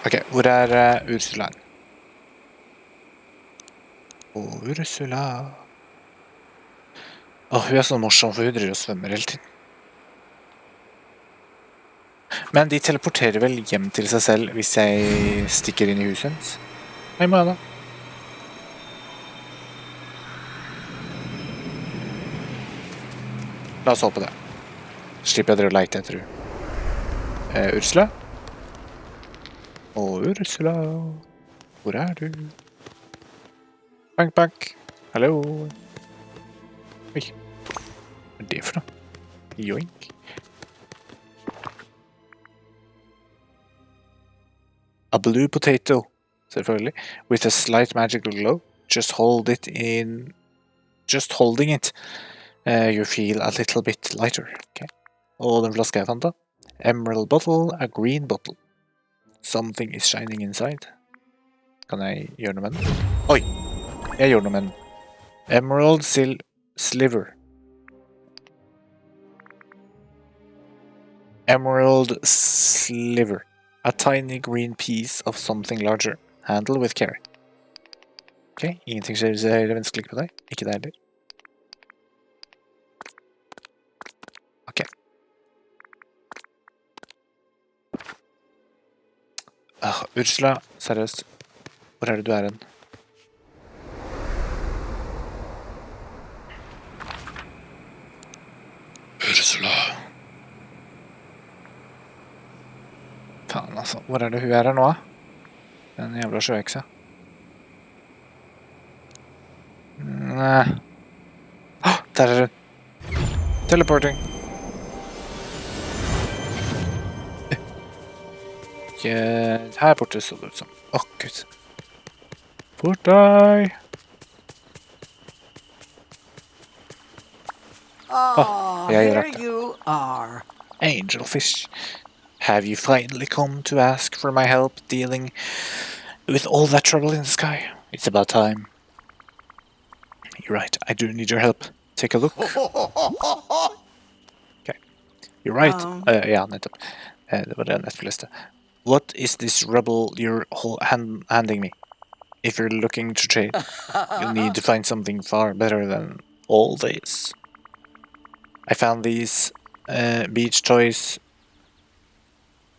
Ok, hvor er Ursula? Ursula... Hun er så morsom, for hun driver og svømmer hele tiden. Men de teleporterer vel hjem til seg selv hvis jeg stikker inn i huset hennes. Hei, Mana. La oss håpe det. Slipper jeg å leite etter henne. Ursula? Ursula, hvor er du? Bank, bank. Hallo. Oi. Hva er det for noe? Joink. A blue potato, selvfølgelig, with a slight magical glow. Just holding it, you feel a little bit lighter. Okay. Og den flaska jeg fant da. Emerald bottle, a green bottle. Something is shining inside. Kan jeg gjøre noe med den? Oi! Jeg gjorde noe med den. Emerald sliver. Emerald sliver. A tiny green piece of something larger. Handle with care. Ok, ingenting skjer venskelig på deg. Ikke det heller. Ok. Ursula, seriøst. Hvor er det du er hen? Ursula. Faen altså, hvor er det hun er her nå? Den jævla sjøeksa. Der er den. Teleporting. Her borte så det ut som. Gud. Fort deg. Oh, yeah, here right. you are. Angelfish. Have you finally come to ask for my help dealing with all that trouble in the sky? It's about time. You're right, I do need your help. Take a look. Okay. You're right. Ja, nettopp. Det var det jeg nettopp leste. What is this rubble you're handing me? If you're looking to trade, you'll need to find something far better than all this. I found these beach toys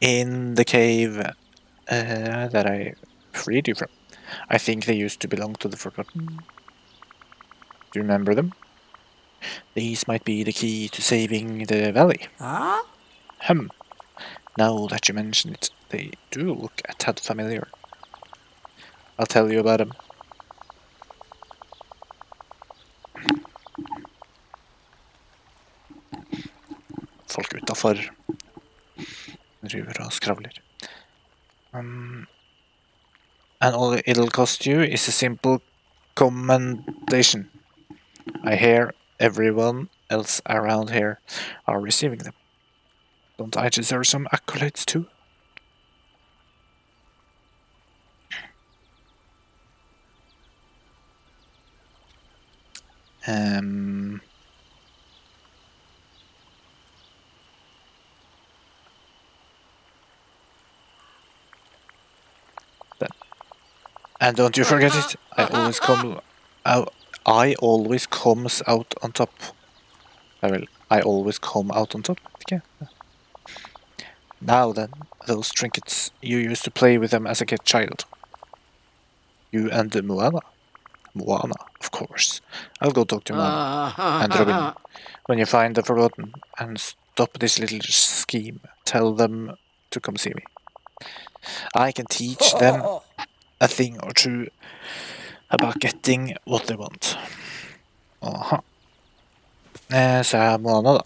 in the cave that I freed you from. I think they used to belong to the Forgotten. Do you remember them? These might be the key to saving the valley. Huh? Now that you mention it, they do look a tad familiar. I'll tell you about them. Folk utenfor driver og skravler. And all it'll cost you is a simple commendation. I hear everyone else around here are receiving them. Don't I deserve some accolades too? And don't you forget it, I always come out. I always comes out on top. I always come out on top. Okay. Now then, those trinkets. You used to play with them as a child. You and Moana. Moana, of course. I'll go talk to Moana and Robin. When you find the Forgotten and stop this little scheme, tell them to come see me. I can teach them a thing or two about getting what they want. Aha. Så er Moana, da.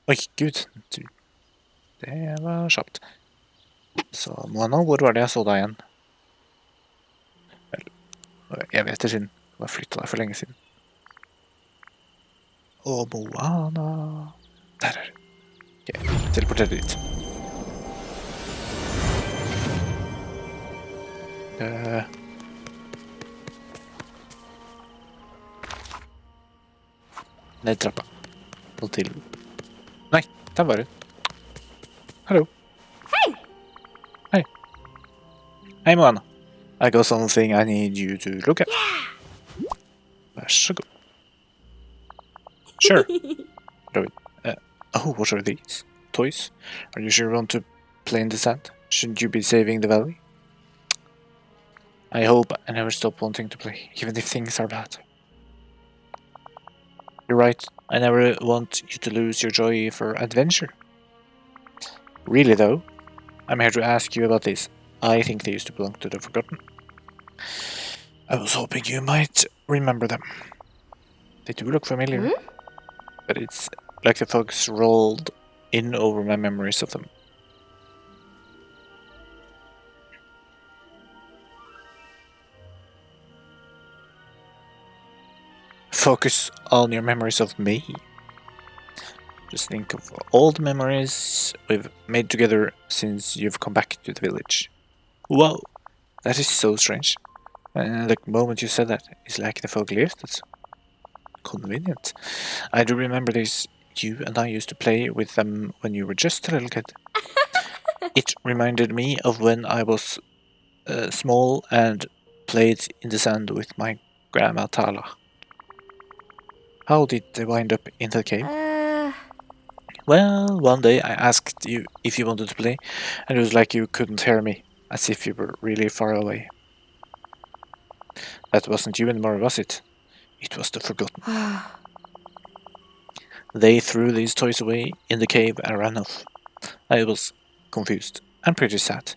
Oi, gud. Det var kjapt. Så Moana, hvor var det jeg så deg igjen? Jeg vet det siden. Jeg flyttet deg for lenge siden. Og Moana. Der er det. Ok, teleporter dit. Ned trappa. Og til. Nei, der var hun. Hallo. Hey! Hei. Hei, Moana. I got something I need you to look at. Vær så god. Sure. Robin. Oh, what are these? Toys? Are you sure you want to play in the sand? Shouldn't you be saving the valley? I hope I never stop wanting to play, even if things are bad. You're right, I never want you to lose your joy for adventure. Really though, I'm here to ask you about this. I think they used to belong to the Forgotten. I was hoping you might remember them. They do look familiar, but it's like the fog's rolled in over my memories of them. Focus on your memories of me. Just think of all the memories we've made together since you've come back to the village. Whoa, that is so strange. The moment you said that, it's like the fog lifted. Convenient. I do remember this. You and I used to play with them when you were just a little kid. It reminded me of when I was small and played in the sand with my grandma Tala. How did they wind up in the cave? Well, one day I asked you if you wanted to play, and it was like you couldn't hear me, as if you were really far away. That wasn't you anymore, was it? It was the Forgotten. They threw these toys away in the cave and ran off. I was confused and pretty sad.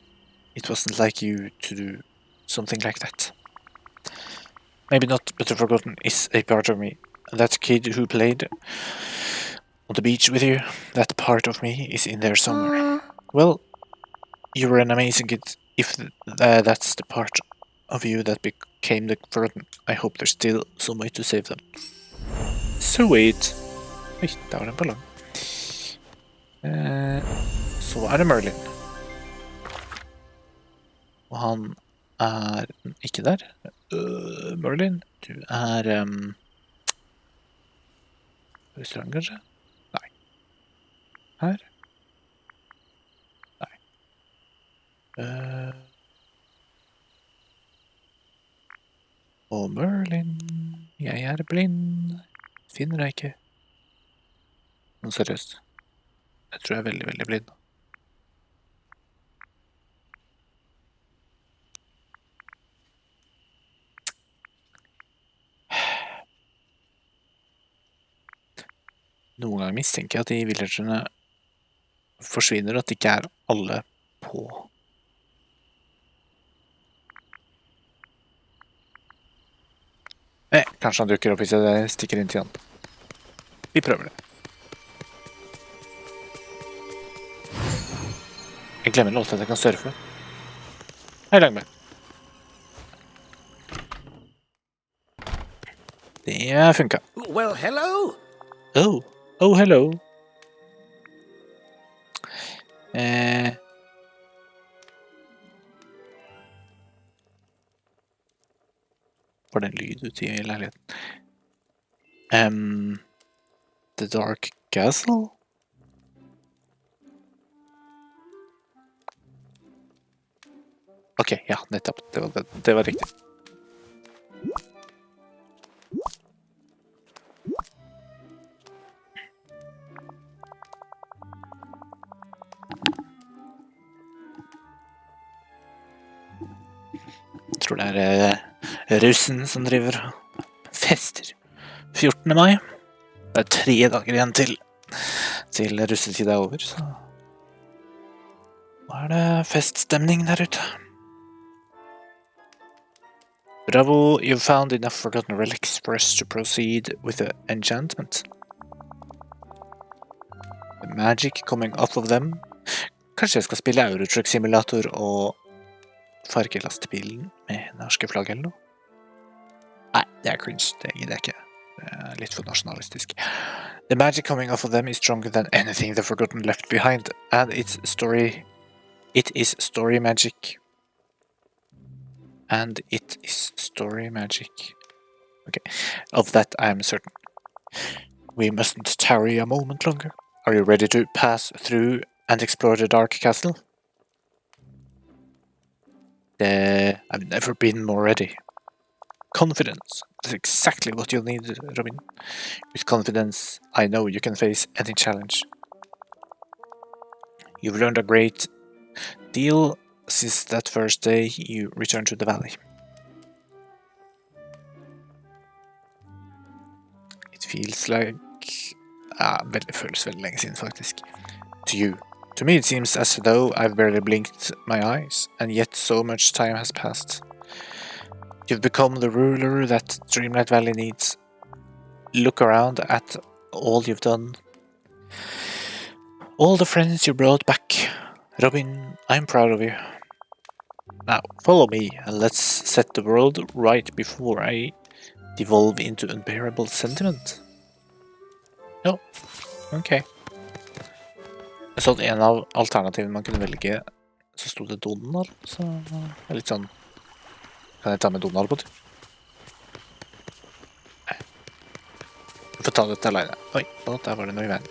It wasn't like you to do something like that. Maybe not, but the Forgotten is a part of me. That kid who played on the beach with you, that part of me is in there somewhere. Well, you were an amazing kid. If that's the part of you that became the Forgotten, I hope there's still some way to save them. Sweet. Oi, der var det en ballong. Så er det Merlin. Og han er ikke der. Merlin, du er restaurant, kanskje? Nei. Her? Nei. Og Merlin, jeg er blind. Finner deg ikke. Men seriøst. Jeg tror jeg er veldig, veldig blind. Noen ganger mistenker jeg at de villagerne forsvinner, og at det ikke er alle på. Kanskje han dukker opp hvis jeg stikker inn til han. Vi prøver det. Jeg glemmer alltid at jeg kan surfe. Hei, Langberg. Det funka. Well, hello. Oh, hello. Var det en lyd ute i leiligheten? The Dark Castle? Ok, ja, nettopp. Det var riktig. Jeg tror det er russen som driver og fester. 14. mai. Det er 3 dager igjen til russetid er over, så nå er det feststemning der ute. Bravo, you've found enough forgotten relics for us to proceed with the enchantment. The magic coming off of them. Kanskje jeg skal spille Eurotruck Simulator og farge lastebilen med norske flagg eller noe? Nei, det er cringe, det gidder jeg ikke. Det er litt for nasjonalistisk. The magic coming off of them is stronger than anything the Forgotten left behind, and it is story magic. And it is story magic. Okay, of that I am certain. We mustn't tarry a moment longer. Are you ready to pass through and explore the Dark Castle? I've never been more ready. Confidence. That's exactly what you'll need, Robin. With confidence, I know you can face any challenge. You've learned a great deal since that first day you returned to the valley. It feels like... det føles veldig lenge siden, faktisk. To you. To me it seems as though I've barely blinked my eyes, and yet so much time has passed. You've become the ruler that Dreamlight Valley needs. Look around at all you've done. All the friends you brought back. Robin, I'm proud of you. Now, follow me, and let's set the world right before I devolve into unbearable sentiment. Ja, ok. Jeg så at en av alternativene man kunne velge, så stod det Donald, så det er litt sånn... Kan jeg ta med Donald på tur? Nei. Vi får ta dette alene. Oi, der var det noe i veien.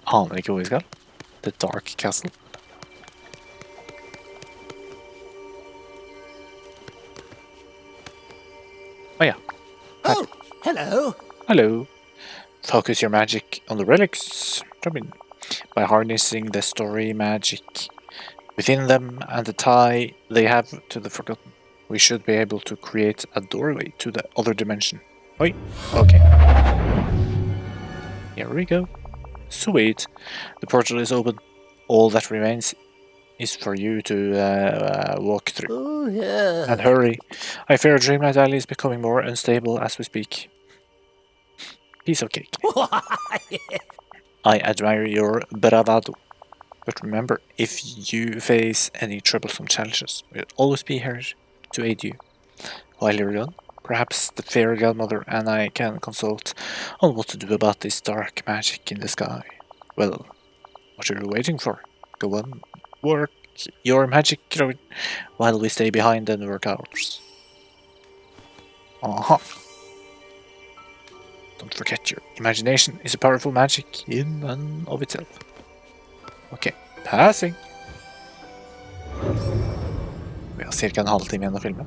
Aner ikke hvor vi skal. The Dark Castle. Oh ja. Oh, hello. Hello. Focus your magic on the relics, Robin. By harnessing the story magic within them and the tie they have to the Forgotten, we should be able to create a doorway to the other dimension. Oi, okay. Here we go. Sweet. The portal is open. All that remains is for you to walk through. Oh, yeah. And hurry. I fear Dreamlight Alley is becoming more unstable as we speak. Piece of cake. I admire your bravado. But remember, if you face any troublesome challenges, we'll always be here to aid you. While you're gone, perhaps the fairy godmother and I can consult on what to do about this dark magic in the sky. Well, what are you waiting for? Go on, work your magic while we stay behind and work ours. Don't forget, your imagination is a powerful magic in and of itself. Ok, passing. Vi har cirka en halvtime igjen å filme.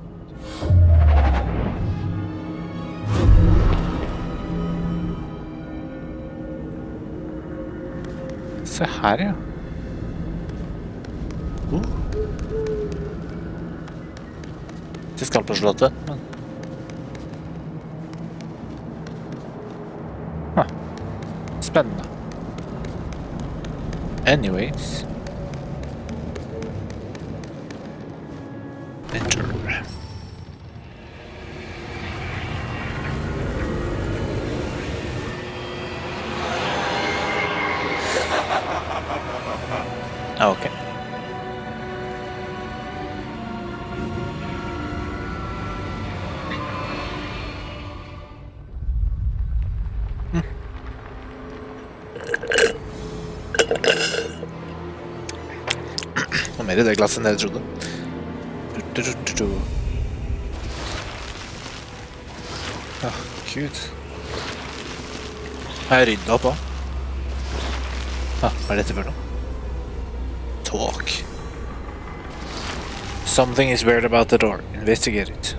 Se her, ja. Det skal på slottet, men... Spennende. Anyways. Enter. Okay. Og mer i det glasset enn jeg trodde. Gud. Har jeg ryddet opp også? Hva er dette for noe? Talk. Something is weird about the door. Investigate it.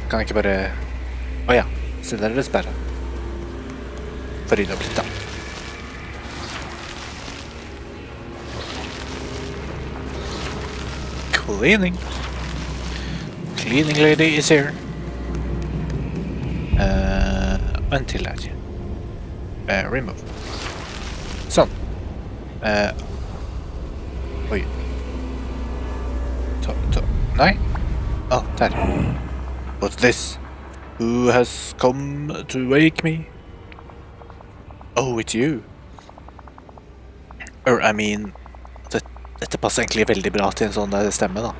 Kan jeg ikke bare... Åja, se der er det sperret. For rydde opp litt da. Cleaning. Cleaning lady is here. Until that. Remove. Sånn. Oi. Nei? Der. What's this? Who has come to wake me? Oh, it's you. I mean, dette passer egentlig veldig bra til en sånn stemme, da.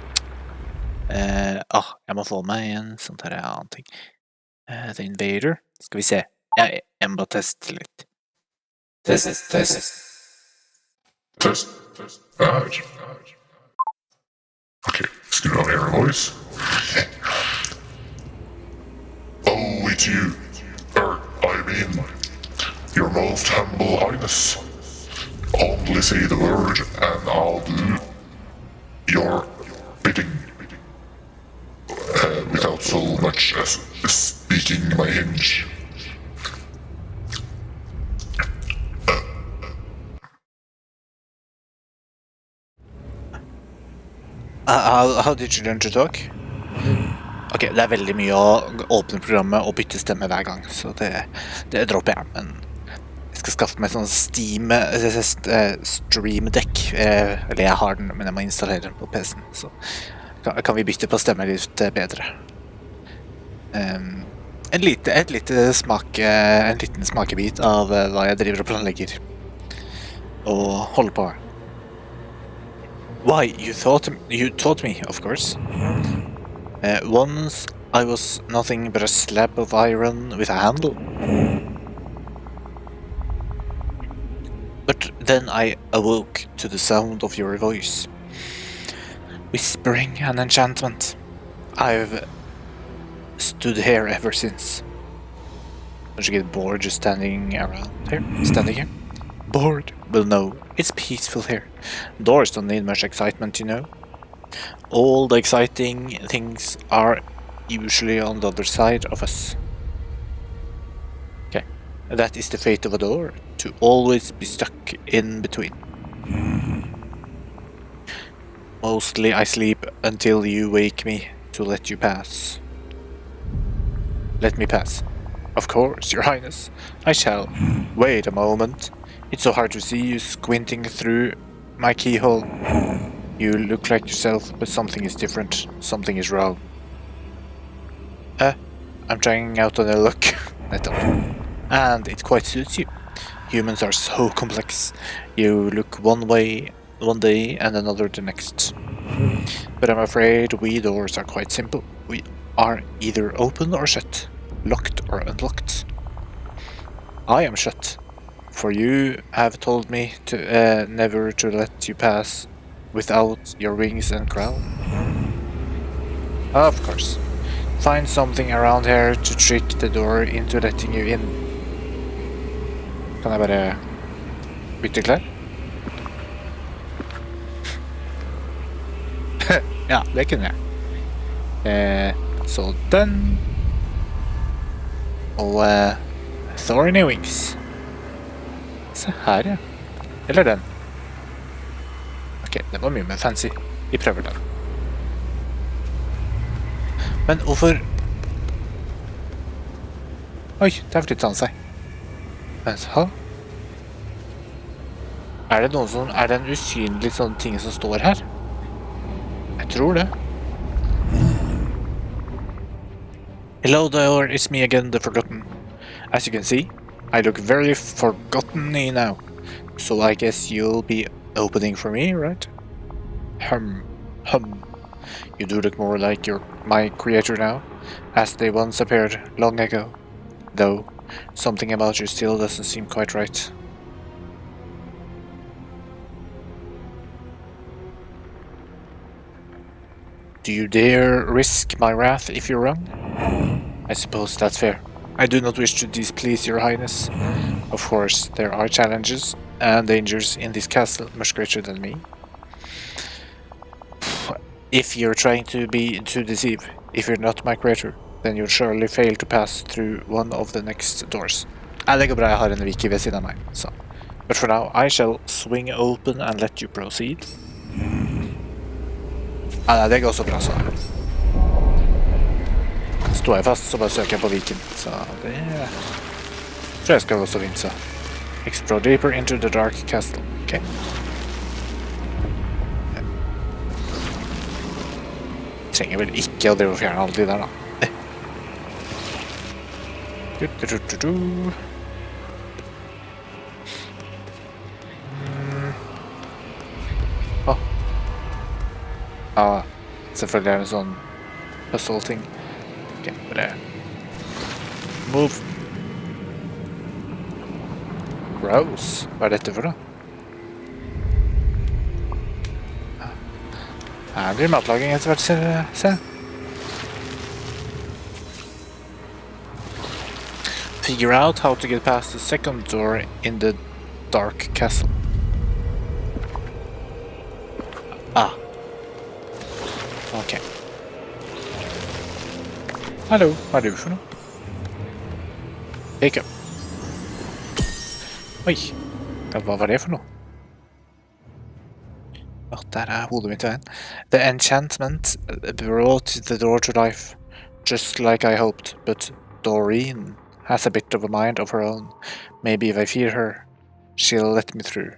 Jeg må få meg en sånn her annen ting. The Invader. Skal vi se. Jeg må teste litt. Test. Okay, skru av air voice. Oh, it's you. I mean, your most humble highness. Only say the word and I'll do your bidding. Without so much as speaking my hinge. How did you learn to talk? Ok, det er veldig mye å åpne programmet og bytte stemme hver gang, så det dropper jeg, men jeg skal skaffe meg sånn Stream Deck, eller jeg har den, men jeg må installere den på PC-en, så kan vi bytte på stemme litt bedre. En liten smakebit av hva jeg driver og planlegger og holder på med. Why, you taught me, of course. Once I was nothing but a slab of iron with a handle. But then I awoke to the sound of your voice. Whispering an enchantment. I've stood here ever since. Don't you get bored just standing here? Bored? Well, no, it's peaceful here. Doors don't need much excitement, you know. All the exciting things are usually on the other side of us. Okay, that is the fate of a door, to always be stuck in between. Mostly I sleep until you wake me to let you pass. Let me pass. Of course, Your Highness. I shall. Wait a moment. It's so hard to see you squinting through my keyhole. You look like yourself, but something is different. Something is wrong. I'm trying out a new look. Nettopp. And it quite suits you. Humans are so complex. You look one way one day and another the next. But I'm afraid we doors are quite simple. We are either open or shut, locked or unlocked. I am shut, for you have told me to never to let you pass without your wings and crown. Of course. Find something around here to trick the door into letting you in. Kan jeg bare bytte klær? Ja, det kunne jeg. Så den. Og Thorny Wings. Se her, ja. Eller den. Ok, det var mye mer fancy. Vi prøver den. Men hvorfor... Oi, der flyttet han seg. Vent, ha? Er det noen som... Er det en usynlig sånn ting som står her? Jeg tror det. Hello there, it's me again, the Forgotten. As you can see, I look very forgotten-y now. So I guess you'll be opening for me, right? Hum. You do look more like my creator now, as they once appeared long ago. Though, something about you still doesn't seem quite right. Do you dare risk my wrath if you're wrong? I suppose that's fair. I do not wish to displease your highness. Of course, there are challenges and dangers in this castle much greater than me. If you're trying to deceive, if you're not my creator, then you'll surely fail to pass through one of the next doors. Det går bra, jeg har en wiki ved siden av meg, så. But for now, I shall swing open and let you proceed. Nei, det går også bra, så. Står jeg fast, så bare søker jeg på viken, så det tror jeg skal også fint, så. Explore deeper into the dark castle. Ok. Trenger vel ikke å drive og fjerne alle de der, da. Ja, selvfølgelig er det en sånn puzzle-ting. Ok, bare move. Rose, hva er dette for da? Her blir matlaging etter hvert, se. Figure out how to get past the second door in the dark castle. Ok. Hallo, hva er du for noe? Pick up. Oi, hva var det for noe? Der er hodet mitt igjen. The enchantment brought the door to life, just like I hoped, but Doreen has a bit of a mind of her own. Maybe if I fear her, she'll let me through.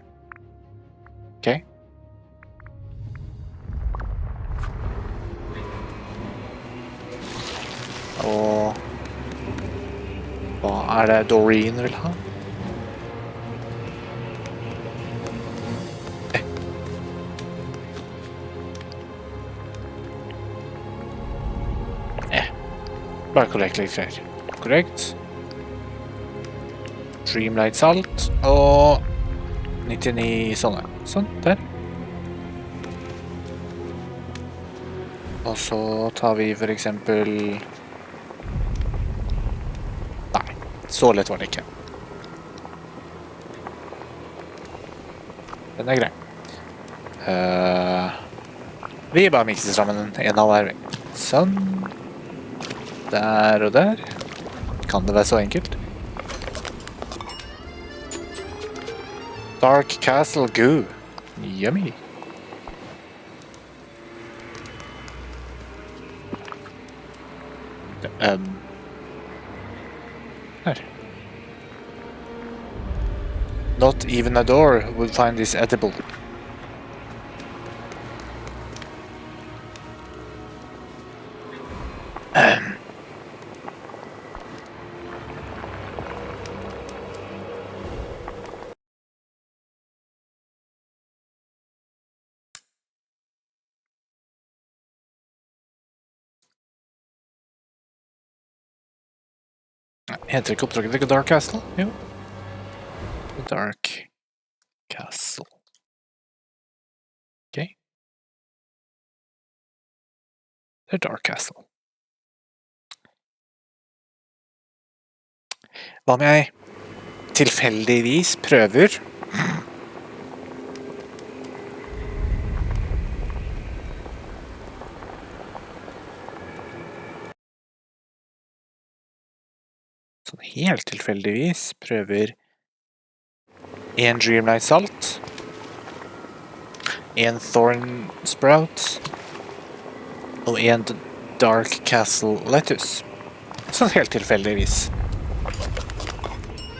Okay? Og hva er det Doreen vil ha? Bare korrekt litt greier. Korrekt. Dreamlight salt og 99 sånne. Sånn, der. Og så tar vi for eksempel... Nei, så lett var det ikke. Den er grei. Vi bare mikser sammen en av hver. Sånn. Der og der. Kan det være så enkelt? Dark Castle Goo. Yummy. Her. Not even a door would find this edible. Heter ikke oppdraget The Dark Castle? Jo. The Dark Castle. Ok. The Dark Castle. Hva om jeg tilfeldigvis prøver sånn helt tilfeldigvis prøver en Dreamlight salt, en Thorn Sprout og en Dark Castle lettuce. Sånn helt tilfeldigvis.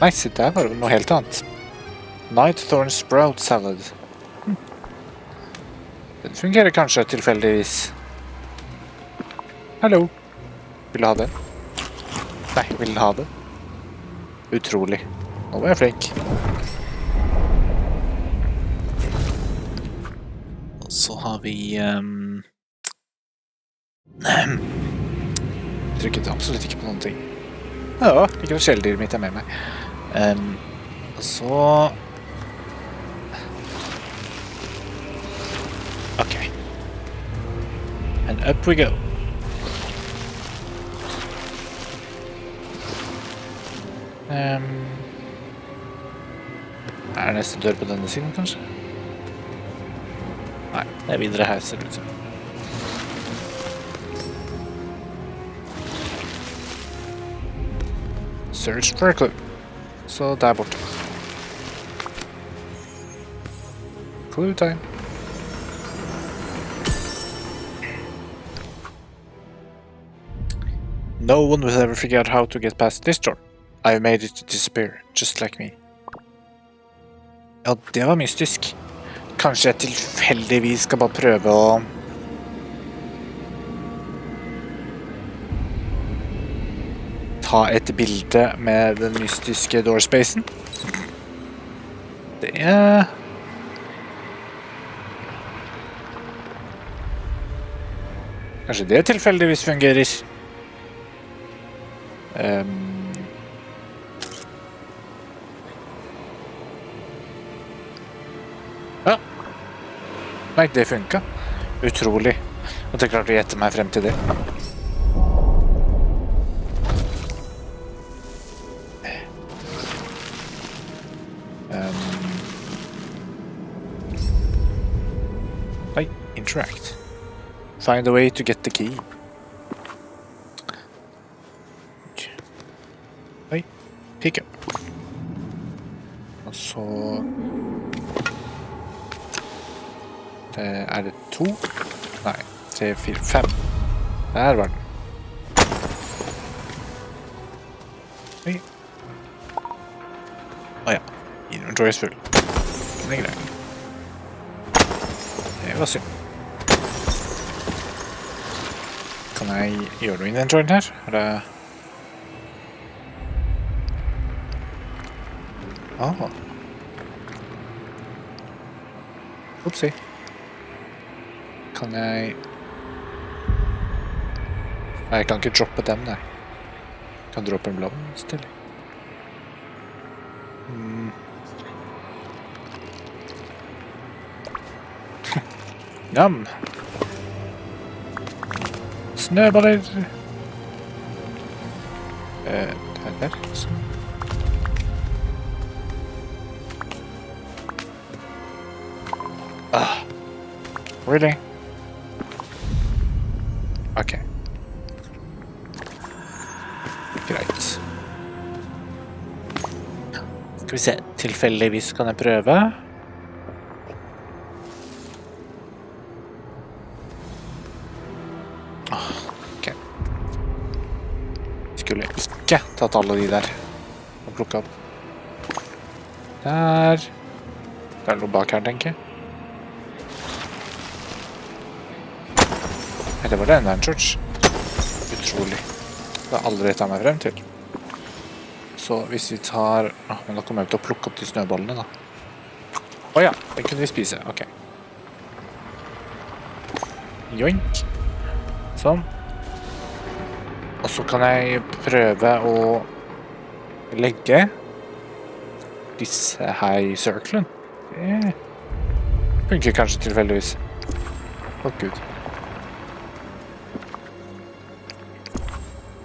Nei, se der var det noe helt annet. Night Thorn Sprout Salad. Den fungerer kanskje tilfeldigvis. Hallo. Vil du ha det? Nei, vil du ha det? Utrolig. Nå var jeg flink. Og så har vi... trykket absolutt ikke på noen ting. Ja, ikke noe skjelldyr mitt er med meg. Og så... Ok. And up we go. Er det neste dør på denne siden, kanskje? Nei, det er videre her, ser det ut som. Search for a clue. Så der borte. Clue time. No one will ever figure out how to get past this door. I've made it disappear, just like me. Ja, det var mystisk. Kanskje jeg tilfeldigvis skal bare prøve å... ta et bilde med den mystiske doorspacen. Det er... Kanskje det tilfeldigvis fungerer. Ja. Nei, det funka. Utrolig. At jeg klarte å gjette meg frem til det. Interact. Find a way to get the key. Oi, pick up. Og så... Er det 2? Nei, 3, 4, 5. Der var den. Oi. Åja, inventory er full. Det er greit. Det var synd. Kan jeg gjøre noe inventoryen her? Er det... Oopsie. Kan jeg... Nei, jeg kan ikke droppe dem, nei. Jeg kan droppe en blomst til. Jam. Snøballer. Der. Sånn. Really? Ok. Greit. Skal vi se. Tilfeldigvis kan jeg prøve. Skulle ikke tatt alle de der. Og plukke opp. Der. Det er noe bak her, tenker jeg. Nei, det var den der, George. Utrolig. Det har aldri tatt meg frem til. Så hvis vi tar... men da kommer jeg til å plukke opp de snøballene, da. Åja, den kunne vi spise. Ok. Joink. Sånn. Og så kan jeg prøve å legge disse her i sirkelen. Det funker kanskje tilfeldigvis. Å, Gud.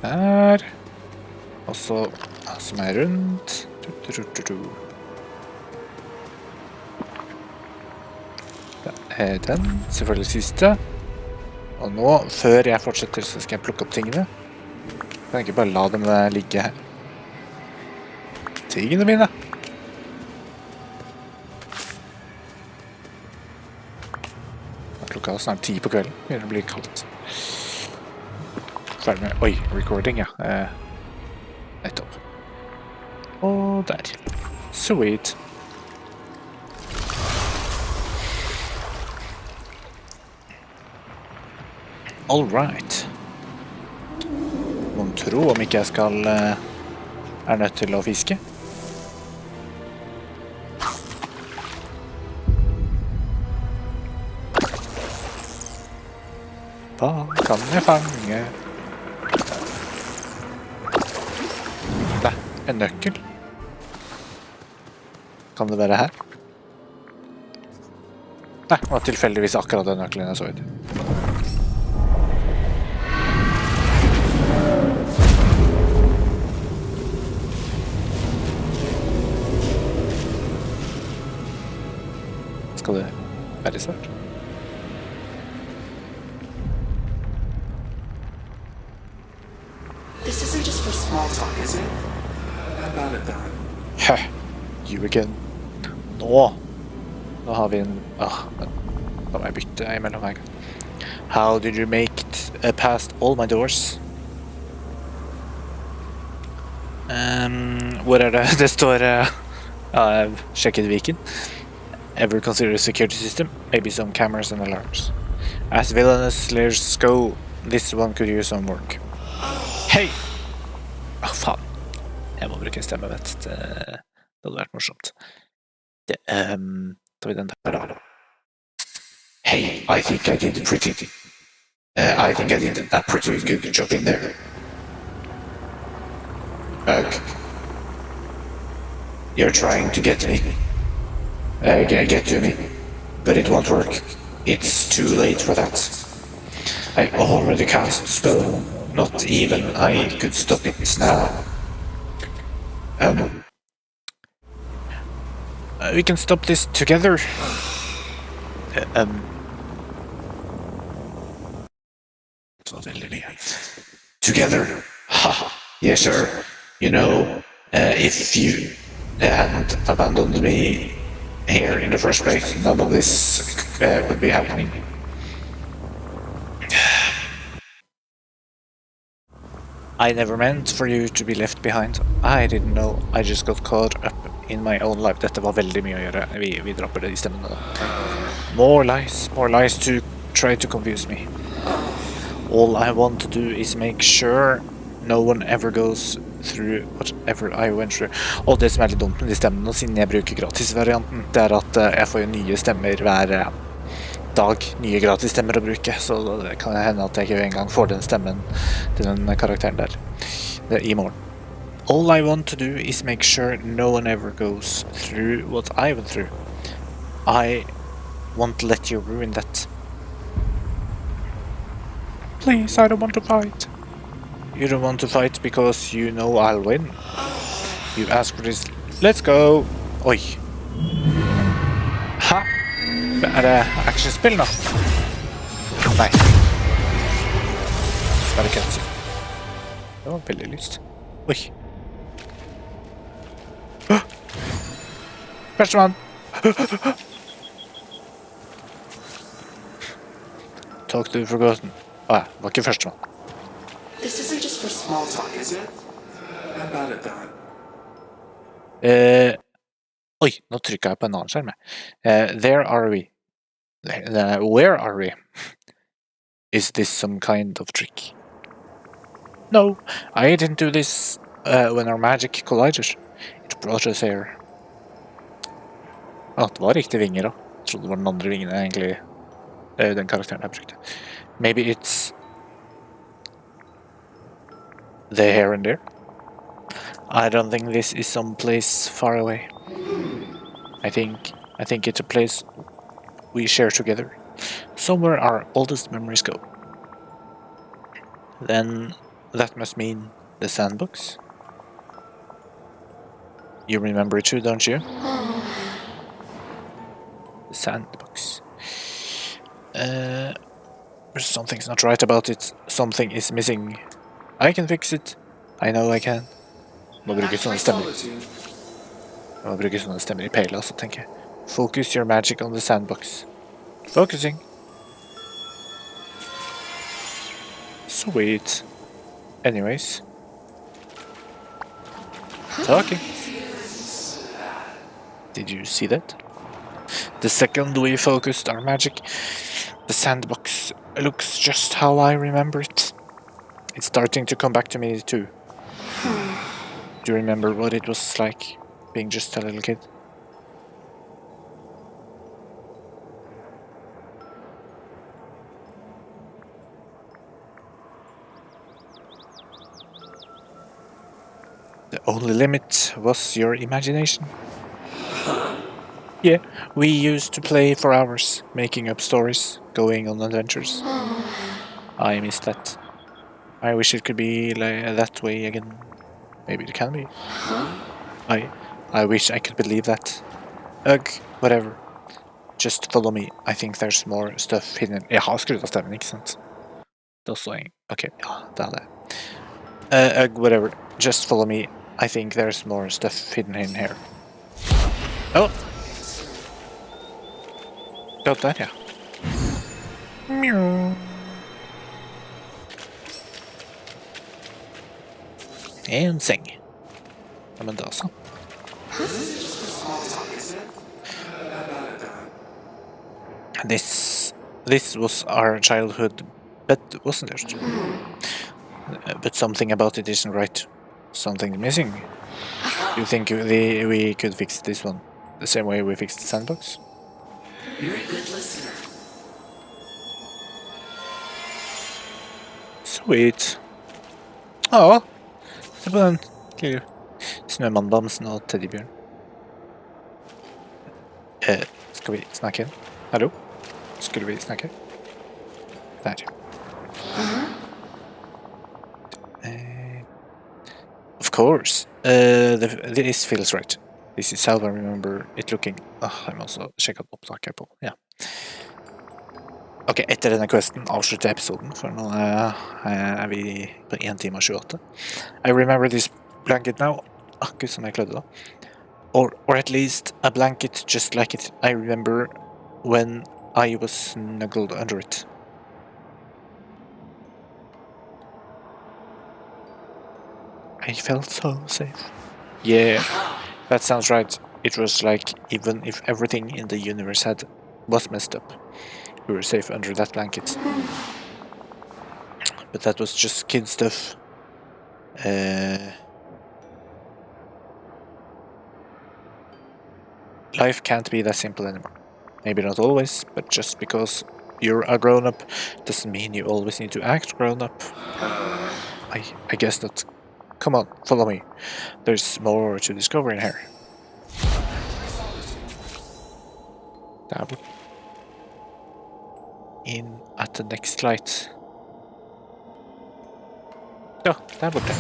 Der. Og så som er rundt. Det er den. Selvfølgelig siste. Og nå, før jeg fortsetter, så skal jeg plukke opp tingene. Jeg kan ikke bare la dem ligge her. Tingene mine! Klokka er snart 10 på kvelden. Begynner å bli kaldt. Ferdig med... Oi, recording, ja. Nettopp. Og der. Sweet. All right. Må tro om ikke jeg skal er nødt til å fiske. Hva kan jeg fange? Nei, en nøkkel. Kan det være her? Nei, det var tilfeldigvis akkurat den nøkkelen jeg så ut. Skal det være svart? This isn't just for small talk, is it? How about it, Don? Høh, you again. Nå har vi en... da må jeg bytte imellom her. How did you make it past all my doors? Hvor er det? Det står... jeg sjekket viken. Ever consider a security system? Maybe some cameras and alarms. As villainous slayers go, this one could use some work. Hei! Faen. Jeg må bruke en stemme, vet du. Det hadde vært morsomt. Da tar vi den der da. Hey, I think I did a pretty good job in there. You're trying to get me. Get to me. But it won't work. It's too late for that. I already cast a spell. Not even I could stop it now. We can stop this together. Together? Ha! Yes, sir. You know, if you hadn't abandoned me here in the first place, none of this would be happening. I never meant for you to be left behind. I didn't know. I just got caught up in my own life. Dette var veldig mye å gjøre. Vi dropper det i stemmene da. More lies to try to confuse me. All I want to do is make sure no one ever goes through whatever I went through. Og det som er litt dumt med de stemmene, siden jeg bruker gratis-varianten, det er at jeg får jo nye stemmer hver dag, nye gratis-stemmer å bruke, så det kan hende at jeg ikke engang får den stemmen til den karakteren der i morgen. All I want to do is make sure no one ever goes through what I went through. I won't let you ruin that. Please, I don't want to fight. You don't want to fight because you know I'll win. You ask for this. Let's go! Oi. Ha! Er det actionspill nå? Nei. Bare cutscene. Det var veldig lyst. Oi. Førstemann! Talk to the forgotten. Åja, det var ikke førstemann. This isn't just for small talk, is it? How about it, Don? Oi, nå trykket jeg på en annen skjerm. There are we. Where are we? Is this some kind of trick? No, I didn't do this when our magic collided. It brought us here. Det var riktig vinger da. Jeg trodde det var den andre vingen egentlig den karakteren jeg brukte. Maybe it's the here and there. I don't think this is some place far away. I think it's a place we share together. Somewhere our oldest memories go. Then that must mean the sandbox. You remember it too, don't you? The sandbox. Something's not right about it. Something is missing. I can fix it. I know I can. Må bruke sånne stemmer I pale, altså, tenker jeg. Focus your magic on the sandbox. Focusing. Sweet. Anyways. Talking. Did you see that? The second we focused our magic, the sandbox looks just how I remember it. It's starting to come back to me too. Do you remember what it was like being just a little kid? The only limit was your imagination. Yeah, we used to play for hours, making up stories, going on adventures. I miss that. I wish it could be like that way again. Maybe it can be. I wish I could believe that. Ugh, whatever. Just follow me. I think there's more stuff hidden. Jeg har skrudd av stemmen, ikke sant? Det også en... Ok, ja, det hadde jeg. Ugh, whatever. Just follow me. I think there's more stuff hidden in here. Oh! Der, ja. Meow. En seng. Ja, men da så. This was our childhood bed, wasn't it? But something about it isn't right. Something's missing. You think we could fix this one the same way we fixed the sandbox? You're a good listener. Sweet. Ja, se på den lille snømannbamsen og teddybjørn. Skal vi snakke? Hallo? Skulle vi snakke? Der. Of course. This feels right. This is how I remember it looking. Jeg må også sjekke opptaket på. Ja. Ok, etter denne questen avslutter episoden, for nå vi på 1 time og 28. I remember this blanket now. Gud som jeg klødde da. Or at least a blanket just like it. I remember when I was snuggled under it. I felt so safe. Yeah, that sounds right. It was like even if everything in the universe was messed up, we were safe under that blanket. But that was just kid stuff. Life can't be that simple anymore. Maybe not always, but just because you're a grown-up doesn't mean you always need to act grown-up. I guess not. Come on, follow me. There's more to discover in here. Der bort. In at the next light. Ja, der borte.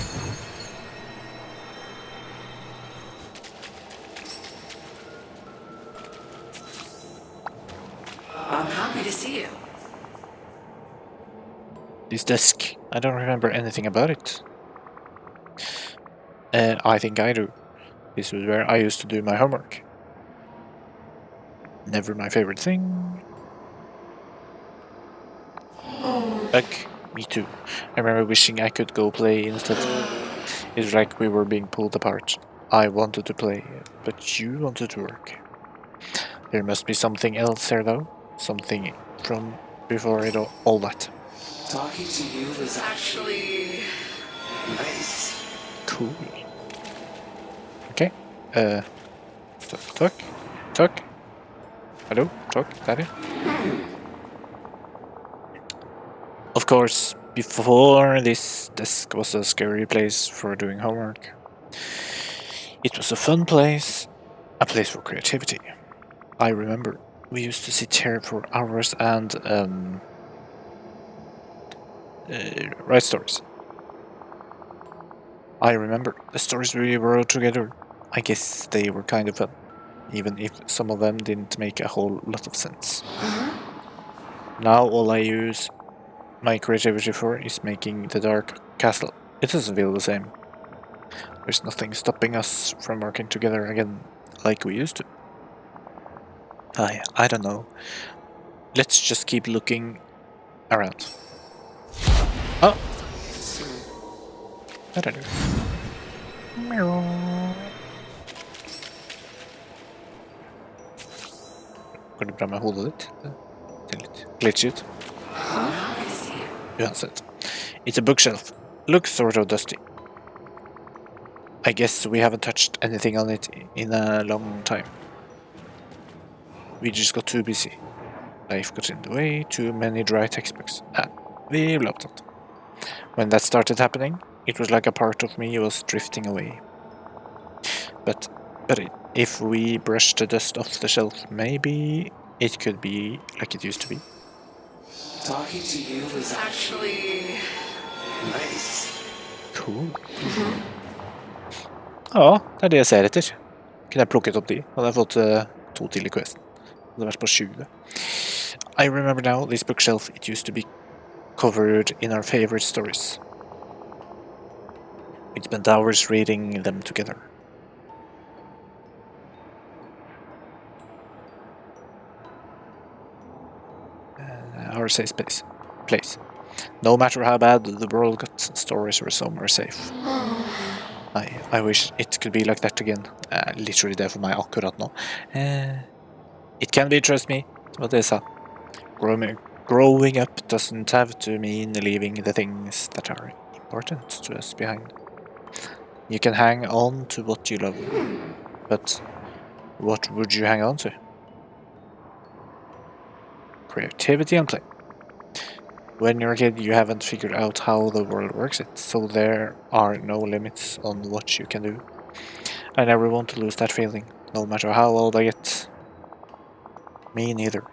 I'm happy to see you. This desk. I don't remember anything about it. I think I do. This was where I used to do my homework. Never my favorite thing. Ugh, me too. I remember wishing I could go play instead. It's like we were being pulled apart. I wanted to play, but you wanted to work. There must be something else here, though. Something from before all that. Talking to you is actually nice. Cool. Okay. Talk. Hello, talk, daddy. Of course, before this desk was a scary place for doing homework. It was a fun place, a place for creativity. I remember we used to sit here for hours and write stories. I remember the stories we wrote together. I guess they were kind of fun, even if some of them didn't make a whole lot of sense. Now all I use my creativity for is making the dark castle. It doesn't feel the same. There's nothing stopping us from working together again like we used to. I don't know. Let's just keep looking around. Oh! I don't know. Går det bra med hodet ditt? Det är lite glitchigt. Uansett. It's a bookshelf. Looks sort of dusty. I guess we haven't touched anything on it in a long time. We just got too busy. Life got in the way, too many dry textbooks. We loved it. When that started happening, it was like a part of me was drifting away. But if we brush the dust off the shelf, maybe it could be like it used to be. Talking to you is actually nice. Cool. Ja, det er det jeg ser etter. Kunne jeg plukket opp de, hadde jeg fått 2 til i questen. Det hadde vært på 20. I remember now this bookshelf, it used to be covered in our favorite stories. We spent hours reading them together. Our safe place. No matter how bad the world got, stories were somewhere safe. I wish it could be like that again. Literally det for meg akkurat nå. It can be, trust me. Det var det jeg sa. Growing up doesn't have to mean leaving the things that are important to us behind. You can hang on to what you love. But what would you hang on to? Creativity and play. When you're a kid, you haven't figured out how the world works yet, so there are no limits on what you can do. I never want to lose that feeling, no matter how old I get. Me neither.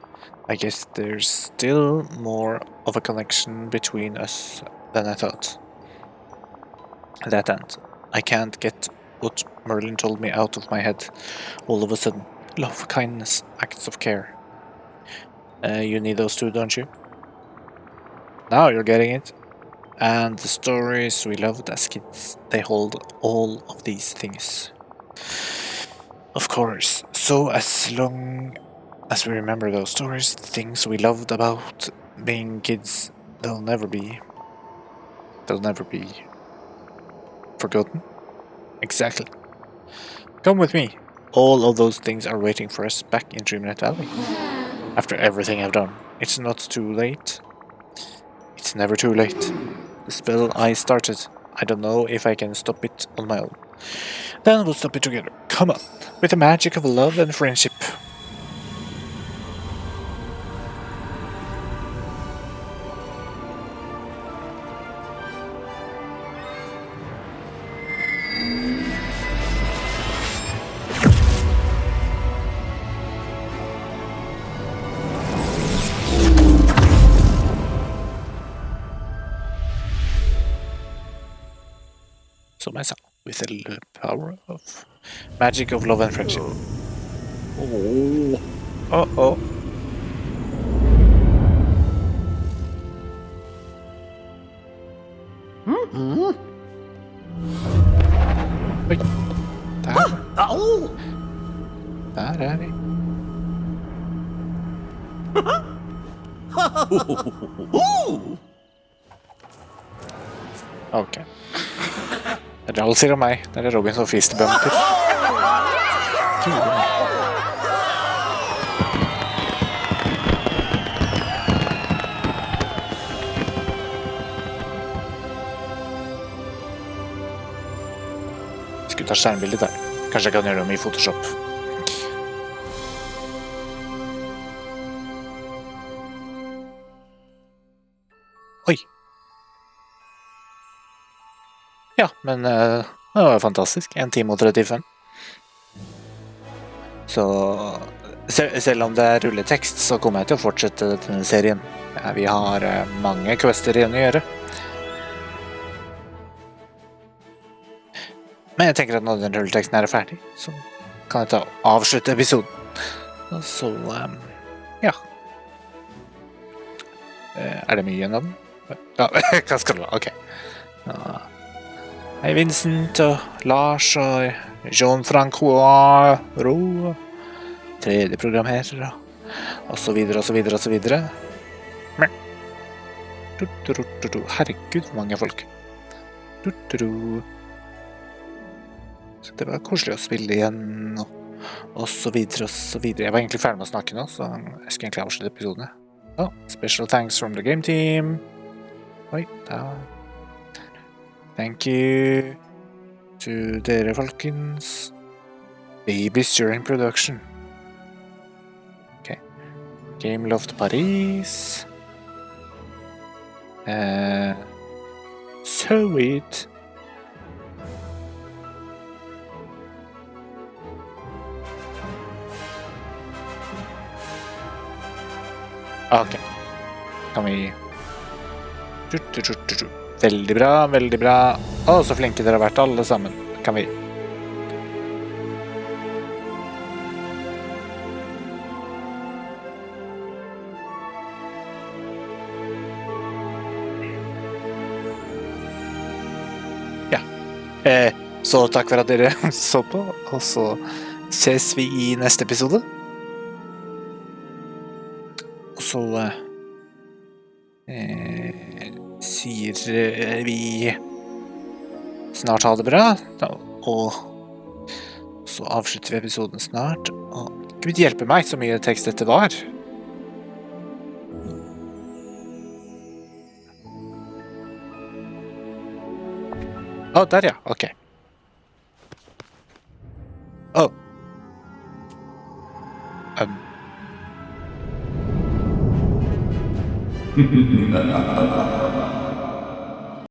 I guess there's still more of a connection between us than I thought. That end, I can't get what Merlin told me out of my head all of a sudden. Love, kindness, acts of care. You need those two, don't you? Now you're getting it. And the stories we loved as kids, they hold all of these things. Of course. So as long as we remember those stories, the things we loved about being kids, they'll never be forgotten. Exactly. Come with me. All of those things are waiting for us back in Dreamlight Valley. After everything I've done, it's not too late. It's never too late. The spell I started, I don't know if I can stop it on my own. Then we'll stop it together. Come on, with the magic of love and friendship. Som jeg sa, with the power of magic of love and friendship. Oh. Uh-oh. Oi. Der er vi. Ok. Det er Ralf sier om meg. Det er Robin som fistbumper. Skulle ta skjermbildet der. Kanskje jeg kan gjøre det i Photoshop. Oi. Ja, men det var fantastisk. 1 time og 35. Så selv om det er rulletekst, så kommer jeg til å fortsette denne serien. Ja, vi har mange quester igjen å gjøre. Men jeg tenker at når den rulleteksten er ferdig, så kan jeg avslutte episoden. Og så, ja. Er det mye igjen av den? Ja, hva skal det være? Ok. Ja. Hei, Vincent og Lars og Jean-Francois Roux. Tredje programmerer, og så videre, og så videre, og så videre. Herregud, hvor mange folk. Så det var koselig å spille igjen, og så videre, og så videre. Jeg var egentlig ferdig med å snakke nå, så jeg skulle egentlig avslutte episodene. Oh, special thanks from the game team. Oi, da. Thank you to dere, folkens. Babies during production. Okay. Game Loft Paris. Sweet. Ok. Kan vi... Veldig bra, veldig bra. Å, så flinke dere har vært alle sammen. Kan vi... Ja. Så takk for at dere så på, og så ses vi i neste episode. Og så... sier vi snart ha det bra, og så avslutter vi episoden snart, og Gud hjelpe meg så mye tekst dette var. Å, der ja, ok. Å.